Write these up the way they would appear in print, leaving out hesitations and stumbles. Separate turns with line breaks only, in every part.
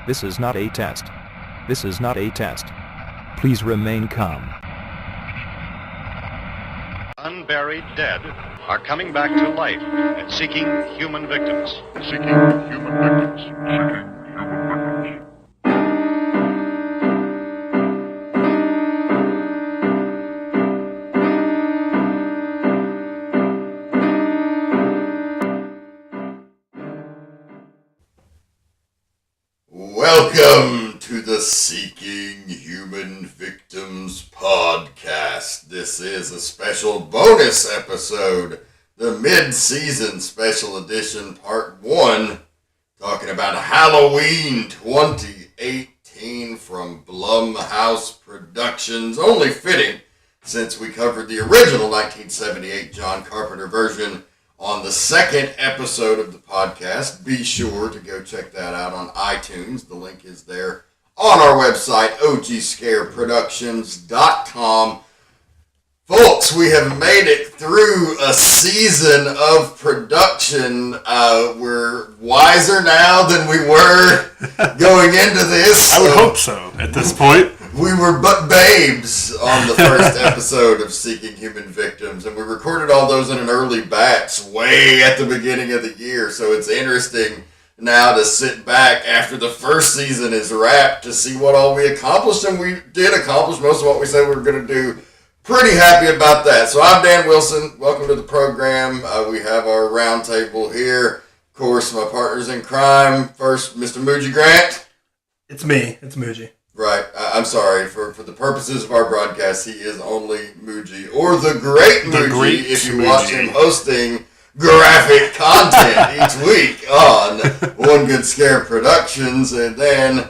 This is not a test. This is not a test. Please remain calm.
Unburied dead are coming back to life and seeking human victims. Seeking human victims. Seeking human victims.
Welcome to the Seeking Human Victims podcast. This is a special bonus episode, the mid-season special edition, part 1, talking about Halloween 2018 from Blumhouse Productions. Only fitting, since we covered the original 1978 John Carpenter version on the second episode of the podcast. Be sure to go check that out on iTunes. The link is there on our website, ogscareproductions.com. Folks, we have made it through a season of production. We're wiser now than we were going into this.
I would hope so at this point.
We were but babes on the first episode of Seeking Human Victims, and we recorded all those in an early batch way at the beginning of the year, so it's interesting now to sit back after the first season is wrapped to see what all we accomplished, and we did accomplish most of what we said we were going to do. Pretty happy about that. So I'm Dan Wilson. Welcome to the program. We have our round table here. Of course, my partners in crime. First, Mr. Muji Grant.
It's me. It's Muji.
Right. I'm sorry. For the purposes of our broadcast, he is only Muji, or the Great Muji, if you watch him hosting graphic content each week on One Good Scare Productions. And then,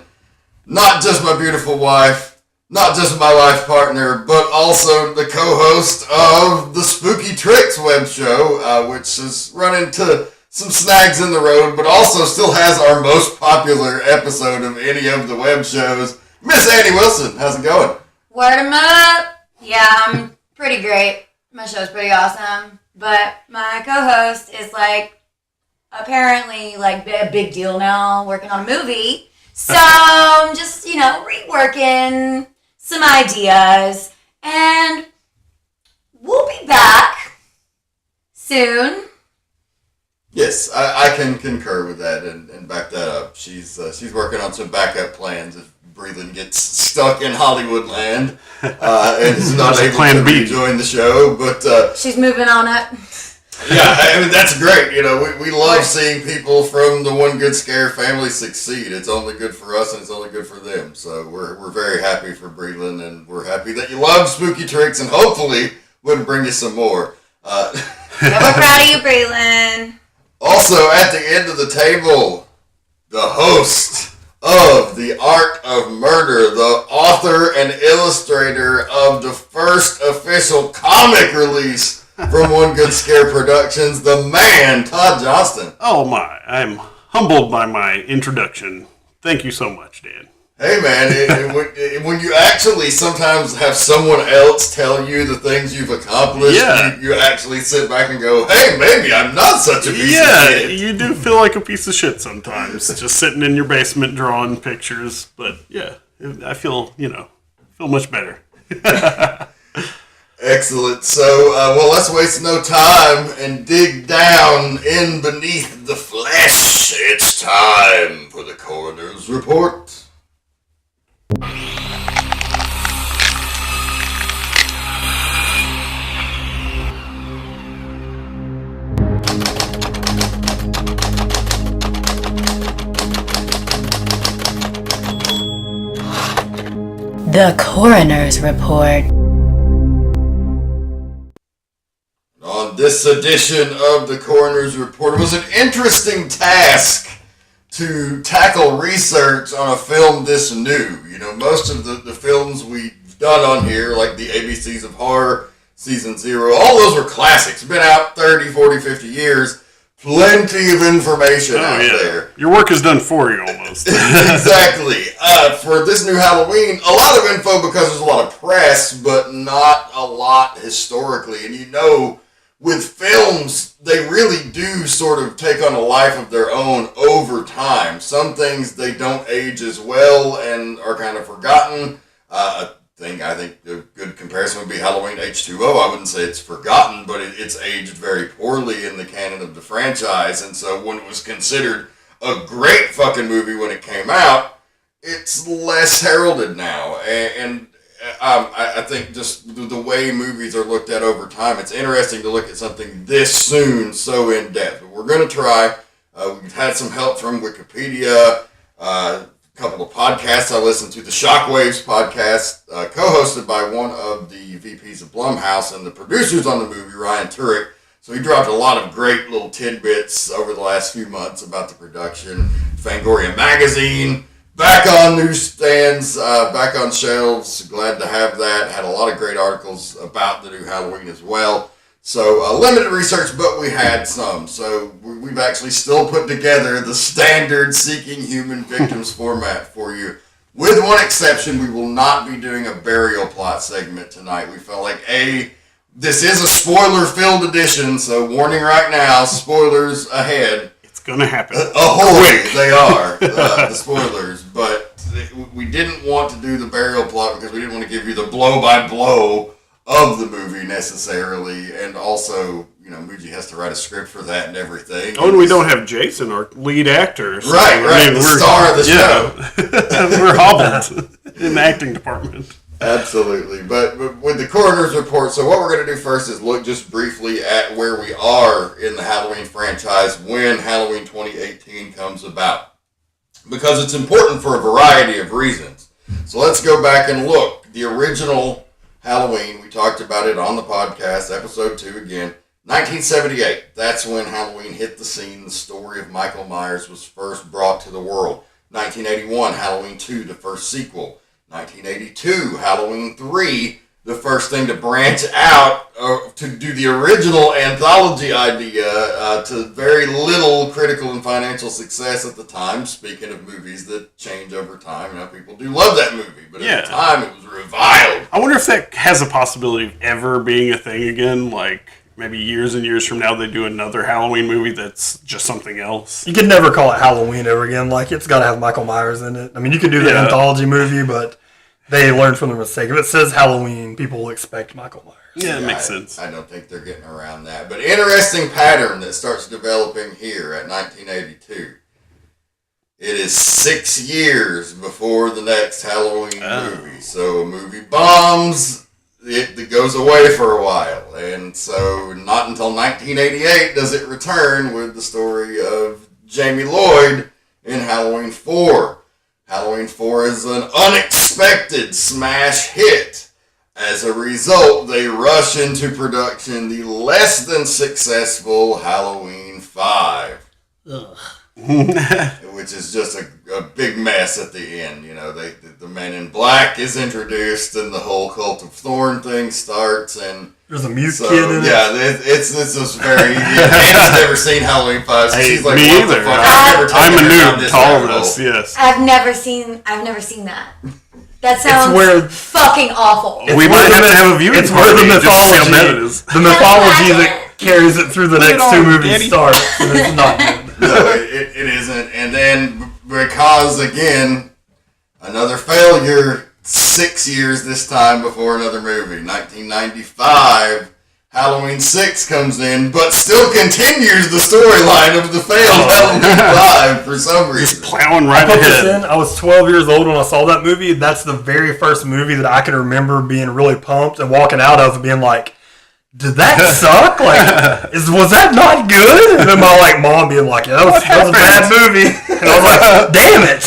not just my beautiful wife, not just my life partner, but also the co-host of the Spooky Tricks web show, which has run into some snags in the road, but also still has our most popular episode of any of the web shows. Miss Annie Wilson, how's it going?
Word 'em up. Yeah, I'm pretty great. My show's pretty awesome. But my co-host is apparently a big deal now, working on a movie. So I'm just, reworking some ideas. And we'll be back soon.
Yes, I can concur with that and back that up. She's working on some backup plans if Breland gets stuck in Hollywood land and is not able to rejoin the show. But
she's moving on up.
Yeah, I mean, that's great. We love seeing people from the One Good Scare family succeed. It's only good for us and it's only good for them. So we're very happy for Breland, and we're happy that you love Spooky Tricks, and hopefully we'll bring you some more.
Yeah, we're proud of you, Breland.
Also, at the end of the table, the host of The Art of Murder, the author and illustrator of the first official comic release from One Good Scare Productions, the man, Todd Johnston.
Oh my, I'm humbled by my introduction. Thank you so much, Dan.
Hey man, when you actually sometimes have someone else tell you the things you've accomplished, you actually sit back and go, hey, maybe I'm not such a piece of shit.
Yeah, you do feel like a piece of shit sometimes, just sitting in your basement drawing pictures. But yeah, I feel much better.
Excellent. So, let's waste no time and dig down in beneath the flesh. It's time for the coroner's report.
The Coroner's Report.
On this edition of the Coroner's Report, it was an interesting task to tackle research on a film this new. Most of the films we've done on here, like the ABCs of Horror, Season 0, all those were classics. Been out 30, 40, 50 years. Plenty of information out there.
Your work is done for you, almost.
Exactly. For this new Halloween, a lot of info because there's a lot of press, but not a lot historically. And with films, they really do sort of take on a life of their own over time. Some things they don't age as well and are kind of forgotten. I think a good comparison would be Halloween H2O. I wouldn't say it's forgotten, but it's aged very poorly in the canon of the franchise. And so when it was considered a great fucking movie when it came out, it's less heralded now. And I think just the way movies are looked at over time, it's interesting to look at something this soon, so in depth. But we're going to try. We've had some help from Wikipedia, a couple of podcasts I listened to. The Shockwaves podcast, co-hosted by one of the VPs of Blumhouse and the producers on the movie, Ryan Turek. So he dropped a lot of great little tidbits over the last few months about the production. Fangoria Magazine, back on newsstands, back on shelves. Glad to have that. Had a lot of great articles about the new Halloween as well. So limited research, but we had some. So we've actually still put together the standard Seeking Human Victims format for you. With one exception, we will not be doing a burial plot segment tonight. We felt like, this is a spoiler-filled edition, so warning right now, spoilers ahead.
It's gonna happen.
Ahoy, they are, the spoilers. But we didn't want to do the burial plot because we didn't want to give you the blow-by-blow of the movie necessarily. And also, Muji has to write a script for that and everything.
Oh, and we don't have Jason, our lead actor. So,
Right, the star of the show.
We're hobbled in the acting department.
Absolutely. But with the coroner's report, so what we're going to do first is look just briefly at where we are in the Halloween franchise when Halloween 2018 comes about. Because it's important for a variety of reasons. So let's go back and look. The original Halloween, we talked about it on the podcast, episode 2 again, 1978. That's when Halloween hit the scene. The story of Michael Myers was first brought to the world. 1981, Halloween 2, the first sequel. 1982, Halloween 3, the first thing to branch out to do the original anthology idea to very little critical and financial success at the time. Speaking of movies that change over time, people do love that movie, but at the time it was reviled.
I wonder if that has a possibility of ever being a thing again, like maybe years and years from now they do another Halloween movie that's just something else.
You could never call it Halloween ever again. Like, it's got to have Michael Myers in it. I mean, you could do the anthology movie, but they learned from their mistake. If it says Halloween, people will expect Michael Myers.
Yeah, it makes sense.
I don't think they're getting around that. But interesting pattern that starts developing here at 1982. It is 6 years before the next Halloween movie. So a movie bombs, it goes away for a while. And so not until 1988 does it return with the story of Jamie Lloyd in Halloween 4. Halloween 4 is an unexpected smash hit. As a result, they rush into production the less than successful Halloween 5. Ugh. Which is just a big mess at the end. The Men in Black is introduced and the whole Cult of Thorn thing starts. And
there's a mute kid in it.
Yeah, it's just very... Anna's never seen Halloween 5, so she's like,
me
what
either.
the fuck?
I'm a noob to all of this, yes.
I've never seen that. That sounds fucking awful.
We might have to have a viewing
It's where the mythology that carries it through the next two movies starts. And it's not good.
No, it isn't. And then, because, again, another failure, 6 years this time before another movie. 1995, Halloween 6 comes in, but still continues the storyline of the failed Halloween 5 for some reason.
Just plowing right
I put
ahead.
this in. I was 12 years old when I saw that movie. That's the very first movie that I can remember being really pumped and walking out of and being like, did that suck? Was that not good? And then my mom being like, yeah, that was a bad movie. And I was like, damn it.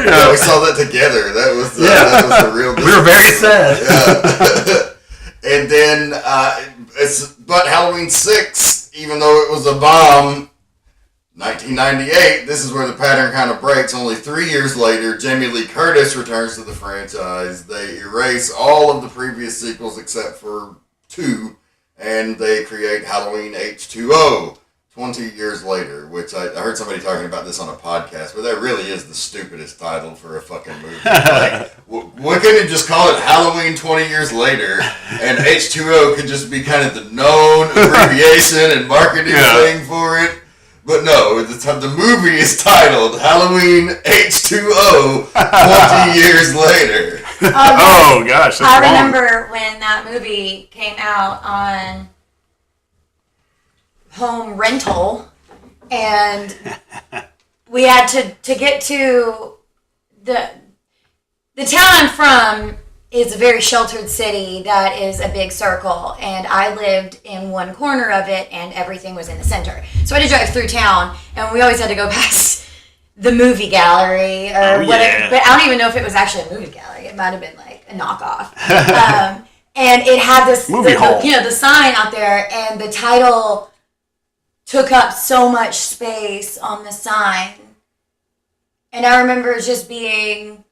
Yeah, we saw that together. That was the real.
We were very sad.
Yeah. And then, but Halloween 6, even though it was a bomb, 1998, this is where the pattern kind of breaks. Only 3 years later, Jamie Lee Curtis returns to the franchise. They erase all of the previous sequels except for 2. And they create Halloween H2O. 20 Years Later, which I heard somebody talking about this on a podcast, but that really is the stupidest title for a fucking movie. Like, why couldn't you just call it Halloween 20 Years Later, and H2O could just be kind of the known abbreviation and marketing thing for it? But no, the movie is titled Halloween H2O 20 Years Later.
Oh, gosh. That's
I
wrong.
remember when that movie came out on home rental, and we had to get to the town I'm from is a very sheltered city that is a big circle, and I lived in one corner of it, and everything was in the center. So I had to drive through town, and we always had to go past the movie gallery or whatever. But I don't even know if it was actually a movie gallery. It might have been like a knockoff. And it had this
Movie hall.
the sign out there, and the title took up so much space on the sign. And I remember just being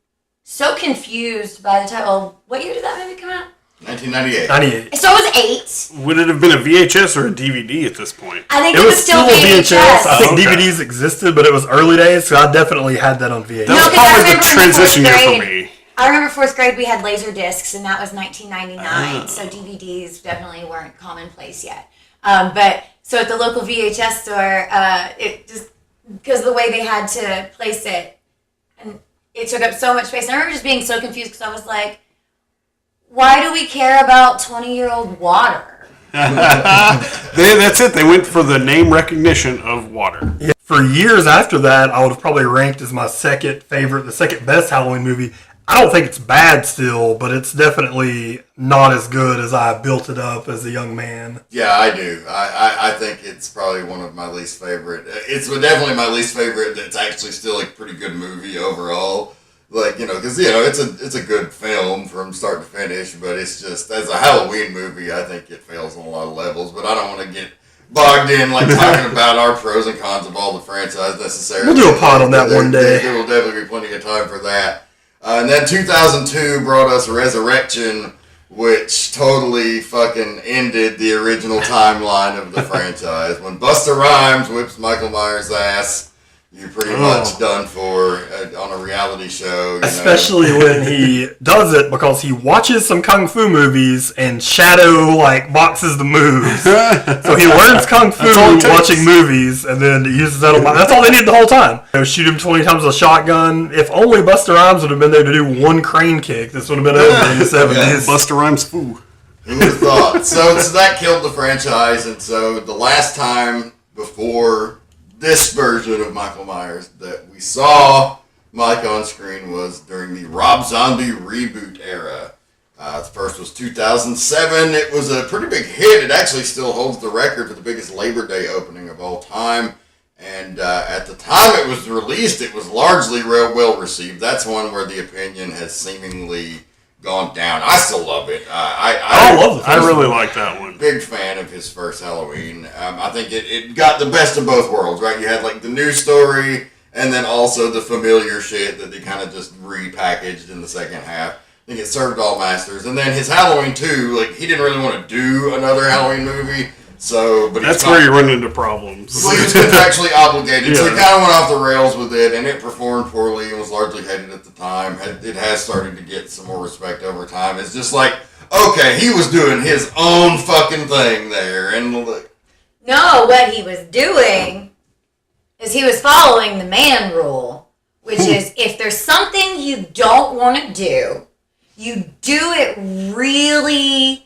so confused by the title. What year did that movie come out?
1998.
98.
So it was 8.
Would it have been a VHS or a DVD at this point?
I think
It was still
VHS.
I think
Okay.
DVDs existed, but it was early days, so I definitely had that on VHS.
That was
'cause I
probably the
remember in
transition year
fourth
for
grade-
me.
I remember 4th grade we had laser discs, and that was 1999. So DVDs definitely weren't commonplace yet. But so at the local VHS store, it just because the way they had to place it, and it took up so much space. And I remember just being so confused because I was like, why do we care about 20-year-old water?
That's it. They went for the name recognition of water.
Yeah. For years after that, I would have probably ranked as my second favorite, the second best Halloween movie. I don't think it's bad still, but it's definitely not as good as I built it up as a young man.
Yeah, I do. I think it's probably one of my least favorite. It's definitely my least favorite. That's actually still a pretty good movie overall. Like, because it's a good film from start to finish, but it's just as a Halloween movie, I think it fails on a lot of levels. But I don't want to get bogged in like talking about our pros and cons of all the franchise necessarily.
We'll do a pod on that one day.
There will definitely be plenty of time for that. And then 2002 brought us Resurrection, which totally fucking ended the original timeline of the franchise. When Busta Rhymes whips Michael Myers' ass, you're pretty much done for on a reality show.
Especially when he does it because he watches some kung fu movies and shadow boxes the moves. So he learns kung fu
all it takes.
watching movies and then he uses that. That's all they need the whole time. Shoot him 20 times with a shotgun. If only Busta Rhymes would have been there to do one crane kick, this would have been over in the 70s.
Busta Rhymes foo.
Who would have thought? So that killed the franchise, and so the last time before this version of Michael Myers that we saw Mike on screen was during the Rob Zombie reboot era. The first was 2007. It was a pretty big hit. It actually still holds the record for the biggest Labor Day opening of all time. And at the time it was released, it was largely well received. That's one where the opinion has seemingly gone down. I still love it. I love
I really like that one.
Big fan of his first Halloween. I think it got the best of both worlds, right? You had the new story and then also the familiar shit that they kind of just repackaged in the second half. I think it served all masters. And then his Halloween 2, he didn't really want to do another Halloween movie. But
that's where you run into problems.
Well, he was contractually obligated, so he
Yeah.
kind of went off the rails with it, and it performed poorly and was largely hated at the time. It has started to get some more respect over time. It's just okay, he was doing his own fucking thing there, and
No, what he was doing is he was following the man rule, which is if there's something you don't want to do, you do it really.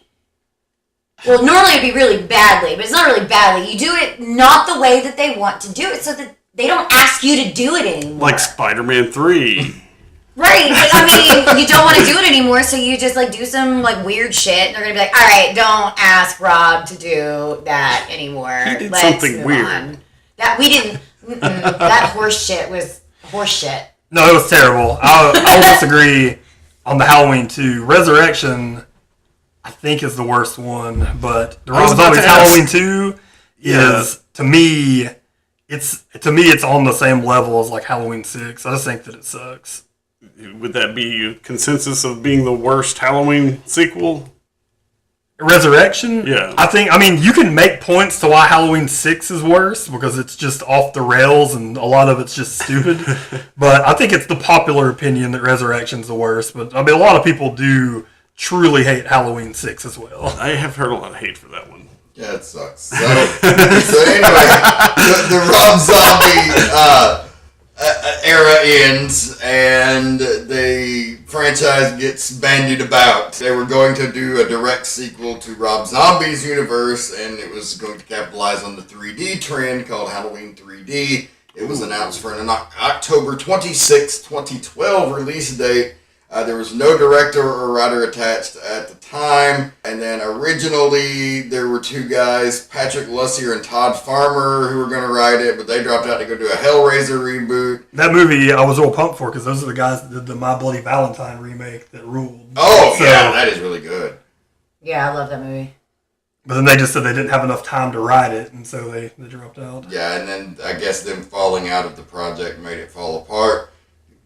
Well, normally it'd be really badly, but it's not really badly. You do it not the way that they want to do it, so that they don't ask you to do it anymore.
Like Spider-Man 3.
Right, but I mean, you don't want to do it anymore, so you just do some weird shit, and they're gonna be like, "All right, don't ask Rob to do that anymore.
He did
Let's
something
move
weird."
on." That we didn't. That horse shit was horse shit.
No, it was terrible. I will disagree on the Halloween 2. Resurrection, I think, is the worst one, but the
I was
Rob
about
Zombie's
to ask.
Halloween 2 is, to me, it's on the same level as Halloween 6. I just think that it sucks.
Would that be a consensus of being the worst Halloween sequel?
Resurrection?
Yeah.
I mean, you can make points to why Halloween 6 is worse because it's just off the rails and a lot of it's just stupid. But I think it's the popular opinion that Resurrection's the worst. But I mean, a lot of people do truly hate Halloween 6 as well.
I have heard a lot of hate for that one.
Yeah, it sucks. So anyway, the Rob Zombie era ends, and the franchise gets bandied about. They were going to do a direct sequel to Rob Zombie's universe, and it was going to capitalize on the 3D trend called Halloween 3D. It was announced for an October 26, 2012 release date. There was no director or writer attached at the time. And then originally there were two guys, Patrick Lussier and Todd Farmer, who were going to write it, but they dropped out to go do a Hellraiser reboot.
That movie I was real pumped for because those are the guys that did the My Bloody Valentine remake that ruled.
Oh, so, yeah, that is really good.
Yeah, I love that movie.
But then they just said they didn't have enough time to write it, and so they dropped out.
Yeah, and then I guess them falling out of the project made it fall apart.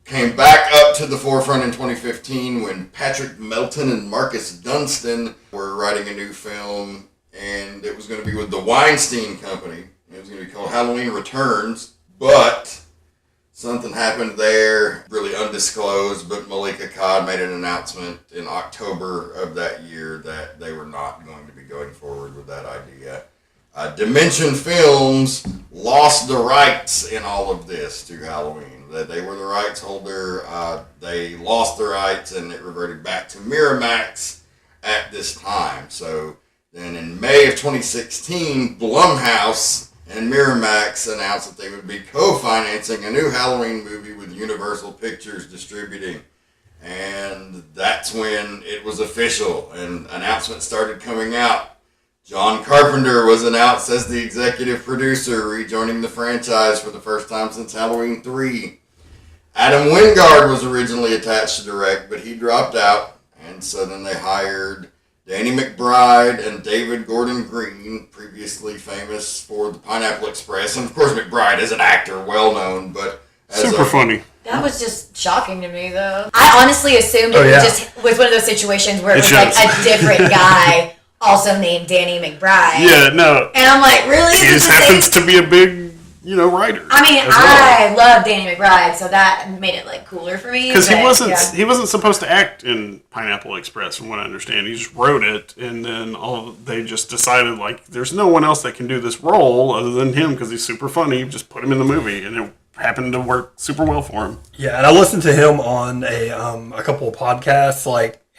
Came back up to the forefront in 2015 when Patrick Melton and Marcus Dunstan were writing a new film, and it was going to be with the Weinstein Company. It was going to be called Halloween Returns, but something happened there, really undisclosed, but Malika Todd made an announcement in October of that year that they were not going to be going forward with that idea. Dimension Films lost the rights in all of this to Halloween. They were the rights holder. They lost the rights, and it reverted back to Miramax at this time. So then in May of 2016, Blumhouse and Miramax announced that they would be co-financing a new Halloween movie with Universal Pictures distributing. And that's when it was official, and announcements started coming out. John Carpenter was announced as the executive producer, rejoining the franchise for the first time since Halloween 3. Adam Wingard was originally attached to direct, but he dropped out, and so then they hired Danny McBride and David Gordon Green, previously famous for The Pineapple Express. And of course, McBride is an actor, well known, but
super funny.
That was just shocking to me, though. I honestly assumed it just was one of those situations where it was like a different guy. Also named Danny McBride.
Yeah, no.
And I'm like, really?
He just happens to be a big, writer.
I mean, I love Danny McBride, so that made it like cooler for me.
Because he wasn't supposed to act in Pineapple Express, from what I understand. He just wrote it, and then they just decided like, there's no one else that can do this role other than him because he's super funny. Just put him in the movie, and it happened to work super well for him.
Yeah, and I listened to him on a couple of podcasts,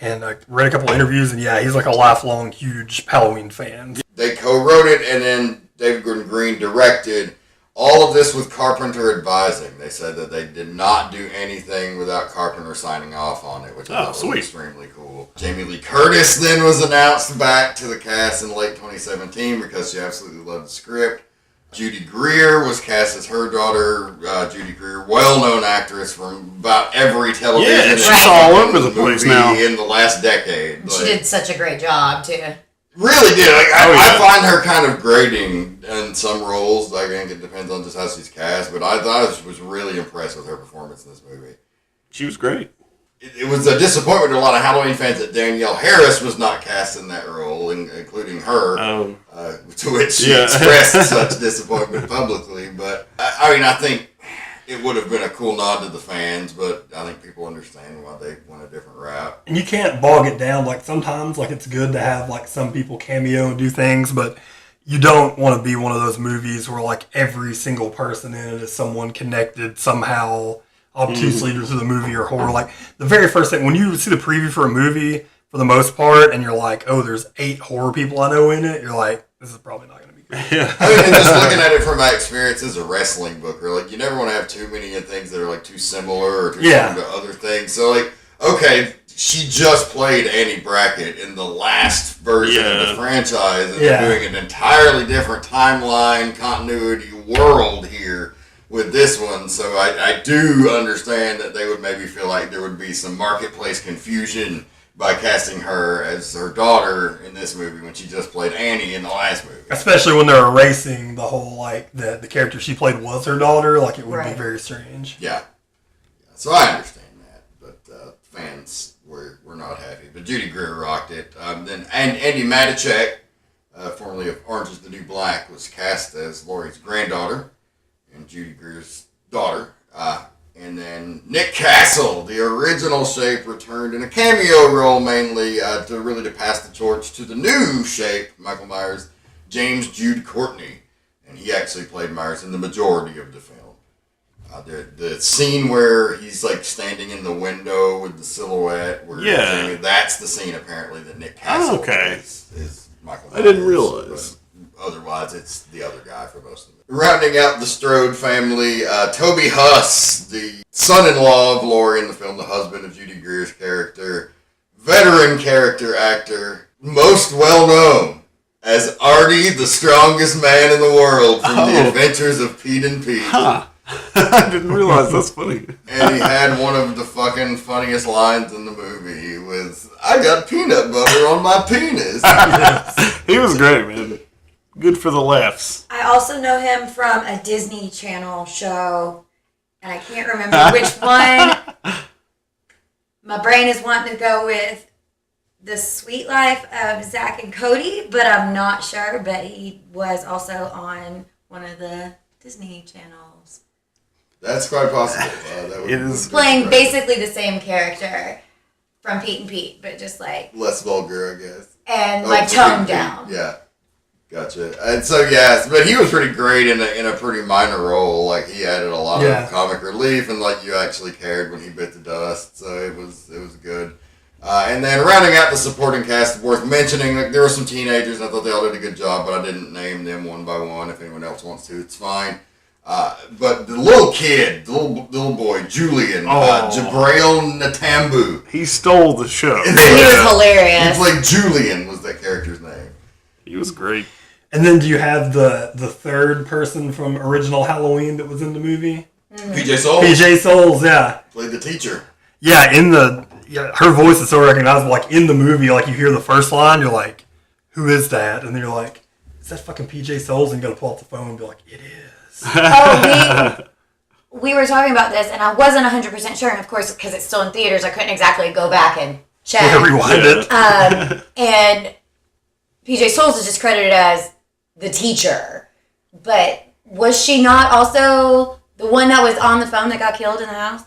and I read a couple of interviews, and yeah, he's like a lifelong huge Halloween fan.
They co-wrote it, and then David Gordon Green directed. All of this with Carpenter advising. They said that they did not do anything without Carpenter signing off on it, which I thought was extremely cool. Jamie Lee Curtis then was announced back to the cast in late 2017 because she absolutely loved the script. Judy Greer was cast as her daughter. Judy Greer, well-known actress from about every television.
Yeah, she's all over the place now.
In the last decade.
She did such a great job, too.
Really did. I find her kind of grating in some roles. I think it depends on just how she's cast, but I thought I was really impressed with her performance in this movie.
She was great.
It was a disappointment to a lot of Halloween fans that Danielle Harris was not cast in that role, including her, to which she expressed such disappointment publicly. But, I think it would have been a cool nod to the fans, but I think people understand why they went a different route.
And you can't bog it down. Sometimes, it's good to have, some people cameo and do things, but you don't want to be one of those movies where, every single person in it is someone connected somehow obtusely to the movie or horror. The very first thing, when you see the preview for a movie, for the most part, and you're like, oh, there's 8 horror people I know in it, you're like, this is probably not going to be good.
Yeah.
And just looking at it from my experience as a wrestling booker, you never want to have too many things that are, too similar or too similar to other things. So, okay, she just played Annie Brackett in the last version of the franchise, and they're doing an entirely different timeline, continuity, world here with this one, so I do understand that they would maybe feel like there would be some marketplace confusion by casting her as her daughter in this movie when she just played Annie in the last movie.
Especially when they're erasing the whole, the character she played was her daughter, it would be very strange.
Yeah. So I understand that, but fans were not happy. But Judy Greer rocked it. Then Andy Matichak, formerly of Orange is the New Black, was cast as Laurie's granddaughter and Judy Greer's daughter. And then Nick Castle, the original Shape, returned in a cameo role mainly to pass the torch to the new Shape, Michael Myers, James Jude Courtney. And he actually played Myers in the majority of the film. The scene where he's like standing in the window with the silhouette, that's the scene apparently that Nick Castle is Michael Myers.
I didn't realize.
Otherwise, it's the other guy for most of it. Rounding out the Strode family, Toby Huss, the son-in-law of Laurie in the film, the husband of Judy Greer's character, veteran character actor, most well-known as Artie, the strongest man in the world from The Adventures of Pete and Pete.
Huh. I didn't realize. That's funny.
And he had one of the fucking funniest lines in the movie with, "I got peanut butter on my penis."
He was great, man. Good for the laughs.
I also know him from a Disney Channel show, and I can't remember which one. My brain is wanting to go with The Sweet Life of Zach and Cody, but I'm not sure. But he was also on one of the Disney channels.
That's quite possible.
It is
Playing basically the same character from Pete and Pete, but just like
less vulgar, I guess.
And
Oh,
like
Pete
toned
and Pete.
down.
Yeah. Gotcha. And so, yes, but he was pretty great in a pretty minor role. Like, he added a lot of comic relief, and like you actually cared when he bit the dust. So it was good. And then rounding out the supporting cast, worth mentioning, like, there were some teenagers. I thought they all did a good job, but I didn't name them one by one. If anyone else wants to, it's fine. But the little kid, the little boy, Julian, Jabrail Natambu.
He stole the show.
He was hilarious.
He played Julian, was that character's name.
He was great.
And then do you have the third person from original Halloween that was in the movie?
PJ Souls.
PJ Souls, yeah.
Played the teacher.
Yeah, her voice is so recognizable. Like, in the movie, like, you hear the first line, you're like, who is that? And then you're like, is that fucking PJ Souls? And you gotta pull out the phone and be like, it is.
We were talking about this, and I wasn't 100% sure, and of course, because it's still in theaters, I couldn't exactly go back and check.
Yeah, rewind it.
And PJ Souls is just credited as the teacher, but was she not also the one that was on the phone that got killed in the house?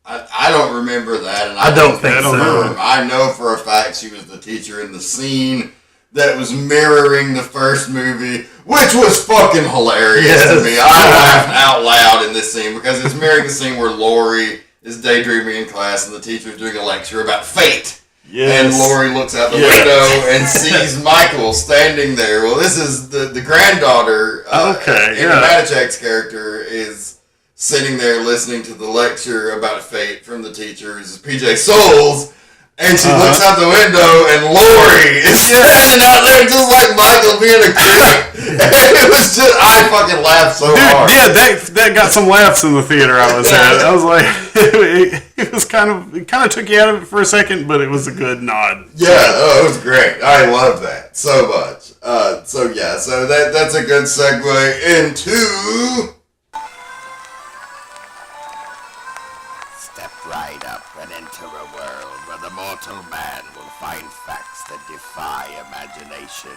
I don't remember that, and
I don't think so.
I know for a fact she was the teacher in the scene that was mirroring the first movie, which was fucking hilarious to me. I laughed out loud in this scene because it's mirroring the scene where Laurie is daydreaming in class and the teacher's doing a lecture about fate. Yes. And Laurie looks out the window and sees Michael standing there. Well, this is the granddaughter. Andy Matichak's character is sitting there listening to the lecture about fate from the teacher. This is PJ Souls. And she looks out the window, and Laurie is standing out there just like Michael being a creep. And it was just, I fucking laughed so hard.
Yeah, that got some laughs in the theater I was at. I was like, it kind of took you out of it for a second, but it was a good nod.
Yeah, it was great. I love that so much. So that's a good segue into...
Step right up and enter a world where the mortal man will find facts that defy imagination.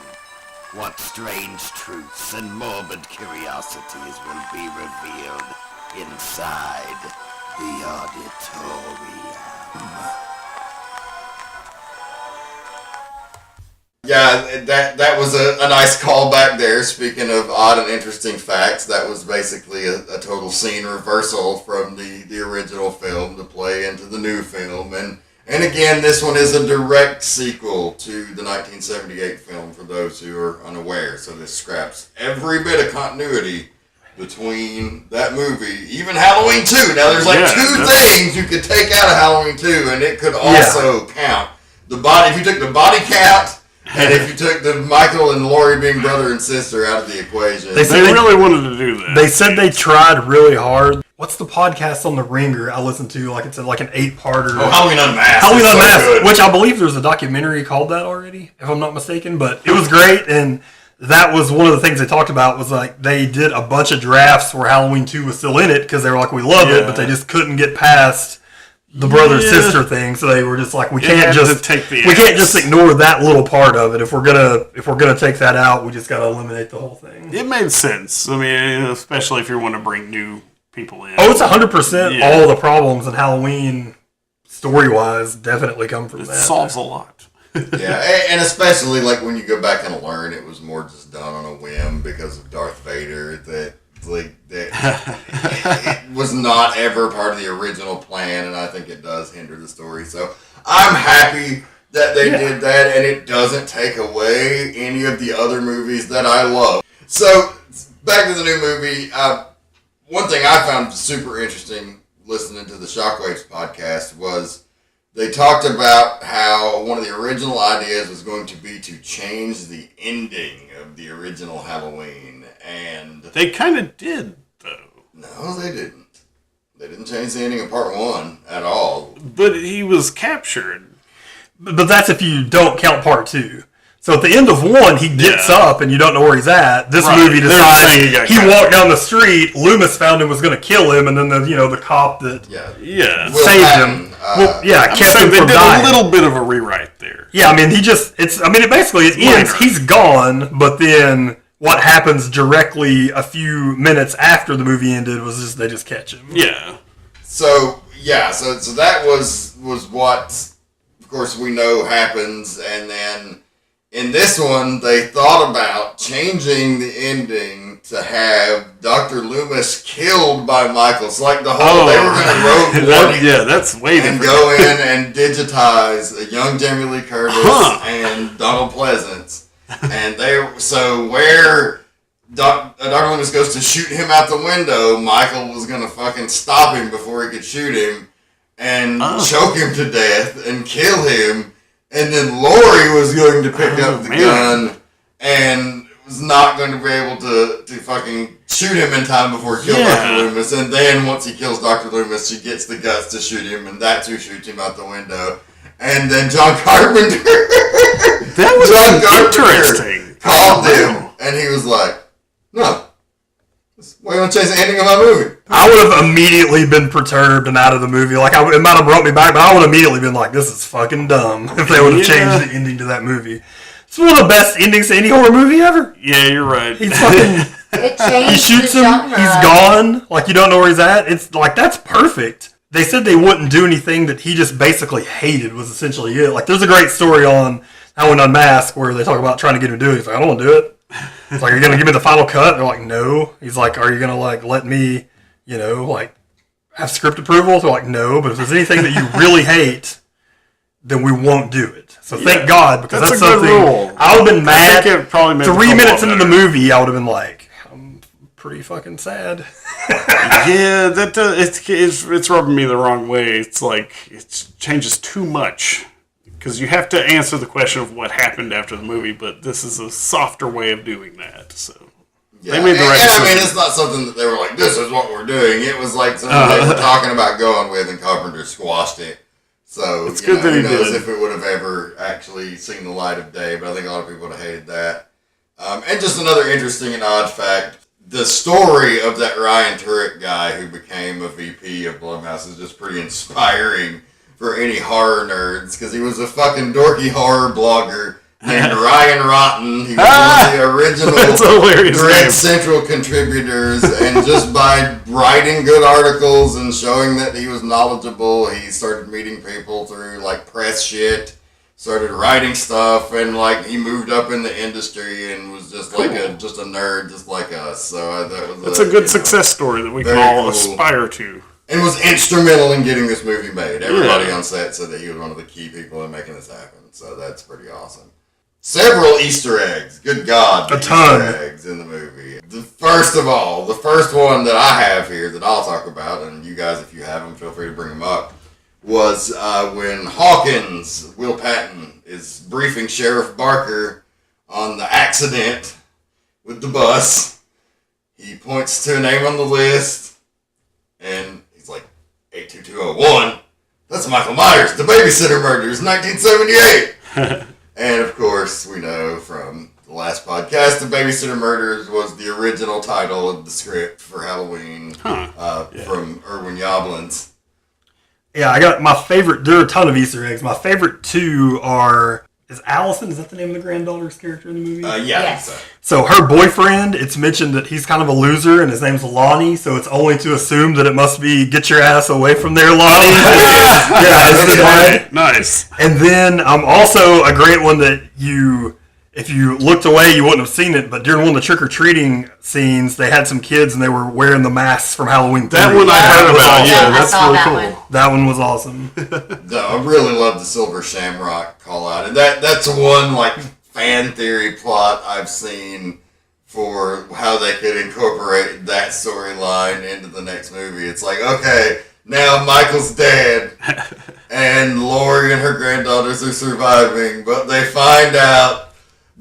What strange truths and morbid curiosities will be revealed inside the auditorium.
Yeah, that was a nice callback there. Speaking of odd and interesting facts, that was basically a total scene reversal from the original film to play into the new film. And again, this one is a direct sequel to the 1978 film, for those who are unaware. So this scraps every bit of continuity between that movie, even Halloween 2. Now, there's two things you could take out of Halloween 2, and it could also count. If you took the body count, and if you took the Michael and Laurie being brother and sister out of the equation.
They really wanted to do that.
They said they tried really hard. What's the podcast on The Ringer I listened to? Like, it's like an 8-parter.
Oh, Halloween Unmasked.
Halloween Unmasked, which I believe there's a documentary called that already, if I'm not mistaken. But it was great, and that was one of the things they talked about was like they did a bunch of drafts where Halloween 2 was still in it because they were like, we love it, but they just couldn't get past, the brother-sister thing, so they were just like, we
You
can't
had
just
to take the
we can't
X.
just ignore that little part of it. If we're gonna take that out, we just gotta eliminate the whole thing.
It made sense. I mean, especially if you want to bring new people in.
Oh, it's 100%.
Yeah.
All the problems in Halloween, story-wise, definitely come from
It
that.
solves a lot.
Yeah, and especially like when you go back and learn, it was more just done on a whim because of Darth Vader. That it was not ever part of the original plan, and I think it does hinder the story. So I'm happy that they did that, and it doesn't take away any of the other movies that I love. So back to the new movie. One thing I found super interesting listening to the Shockwaves podcast was they talked about how one of the original ideas was going to be to change the ending of the original Halloween, and
They kind of did, though.
no, they didn't. They didn't change the ending of part one at all.
But he was captured.
But that's if you don't count part 2. So at the end of 1, he gets
Yeah.
up and you don't know where he's at. This
Right.
movie
They're
decides
saying he got
he
captured.
walked down the street. Loomis found him, was going to kill him, and then the cop that
Yeah.
Yeah.
Will
saved
Patton,
him, kept
So
him
they
from
did
dying.
a little bit of a rewrite there.
Yeah, I mean, it ends.
minor.
He's gone, but then what happens directly a few minutes after the movie ended was just they just catch him.
Yeah.
So that was what, of course, we know happens, and then in this one they thought about changing the ending to have Dr. Loomis killed by Michael. It's like the whole they were going to rogue one
yeah, that's way
and
different.
go in and digitize a young Jamie Lee Curtis and Donald Pleasance, and where Dr. Loomis goes to shoot him out the window, Michael was going to fucking stop him before he could shoot him and choke him to death and kill him. And then Laurie was going to pick up the gun and was not going to be able to fucking shoot him in time before he killed Dr. Loomis. And then once he kills Dr. Loomis, she gets the guts to shoot him, and that's who shoots him out the window. And then John Carpenter
That was interesting.
called him, and he was like, no. Why you want to change the ending of my movie?
I would have immediately been perturbed and out of the movie. Like, it might have brought me back, but I would have immediately been like, this is fucking dumb if they would have changed the ending to that movie. It's one of the best endings to any horror movie ever.
Yeah, you're right.
He's fucking...
It changed
He shoots
the
him,
genre.
he's gone, like you don't know where he's at. It's like, that's perfect. They said they wouldn't do anything that he just basically hated was essentially it. Like, there's a great story on Halloween Unmasked where they talk about trying to get him to do it. He's like, I don't want to do it. It's like, are you going to give me the final cut? They're like, no. He's like, are you going to, like, let me, have script approval? They're like, no. But if there's anything that you really hate, then we won't do it. So thank God, because that's
That's a good
something
rule.
I would have been mad.
think it probably made the
3
film
minutes
a lot
into the
better.
movie, I would have been like, I'm pretty fucking sad.
Yeah, that it's rubbing me the wrong way. It's like it changes too much because you have to answer the question of what happened after the movie, but this is a softer way of doing that. So
Yeah.
they made the right
and I
decision.
mean, it's not something that they were like, this is what we're doing. It was like something they were talking about going with, and Carpenter squashed it. So
It's good that he
who knows
did.
if it would have ever actually seen the light of day, but I think a lot of people would have hated that. And just another interesting and odd fact, the story of that Ryan Turek guy who became a VP of Blumhouse is just pretty inspiring for any horror nerds, because he was a fucking dorky horror blogger named Ryan Rotten. He was one of the original
That's a hilarious
Dread
name.
Central contributors, and just by writing good articles and showing that he was knowledgeable, he started meeting people through like press shit, started writing stuff, and like he moved up in the industry and was just like a nerd just like us. So that was
It's a good success story that we can
very
all
cool.
aspire to.
And was instrumental in getting this movie made. Everybody on set said that he was one of the key people in making this happen. So that's pretty awesome. Several Easter eggs. Good God.
A ton.
Easter eggs in the movie. The first one that I have here that I'll talk about, and you guys, if you have them, feel free to bring them up, was when Hawkins, Will Patton, is briefing Sheriff Barker on the accident with the bus. He points to a name on the list, and he's like, 82201. That's Michael Myers, The Babysitter Murders, 1978. And of course, we know from the last podcast, The Babysitter Murders was the original title of the script for Halloween from Irwin Yablans.
I got my favorite. There are a ton of Easter eggs. My favorite two are. Is Allison, is that the name of the granddaughter's character in the movie?
Yeah.
Yes.
So her boyfriend, it's mentioned that he's kind of a loser and his name's Lonnie, so it's only to assume that it must be get your ass away from there, Lonnie. It's
Right. Nice.
And then also a great one that if you looked away, you wouldn't have seen it, but during one of the trick-or-treating scenes, they had some kids and they were wearing the masks from Halloween 3.
That one I heard about. Yeah,
I
that's
saw
really
that
cool.
one.
That one was awesome.
No, I really love the Silver Shamrock call out, and that's one like fan theory plot I've seen for how they could incorporate that storyline into the next movie. It's like, okay, now Michael's dead, and Lori and her granddaughters are surviving, but they find out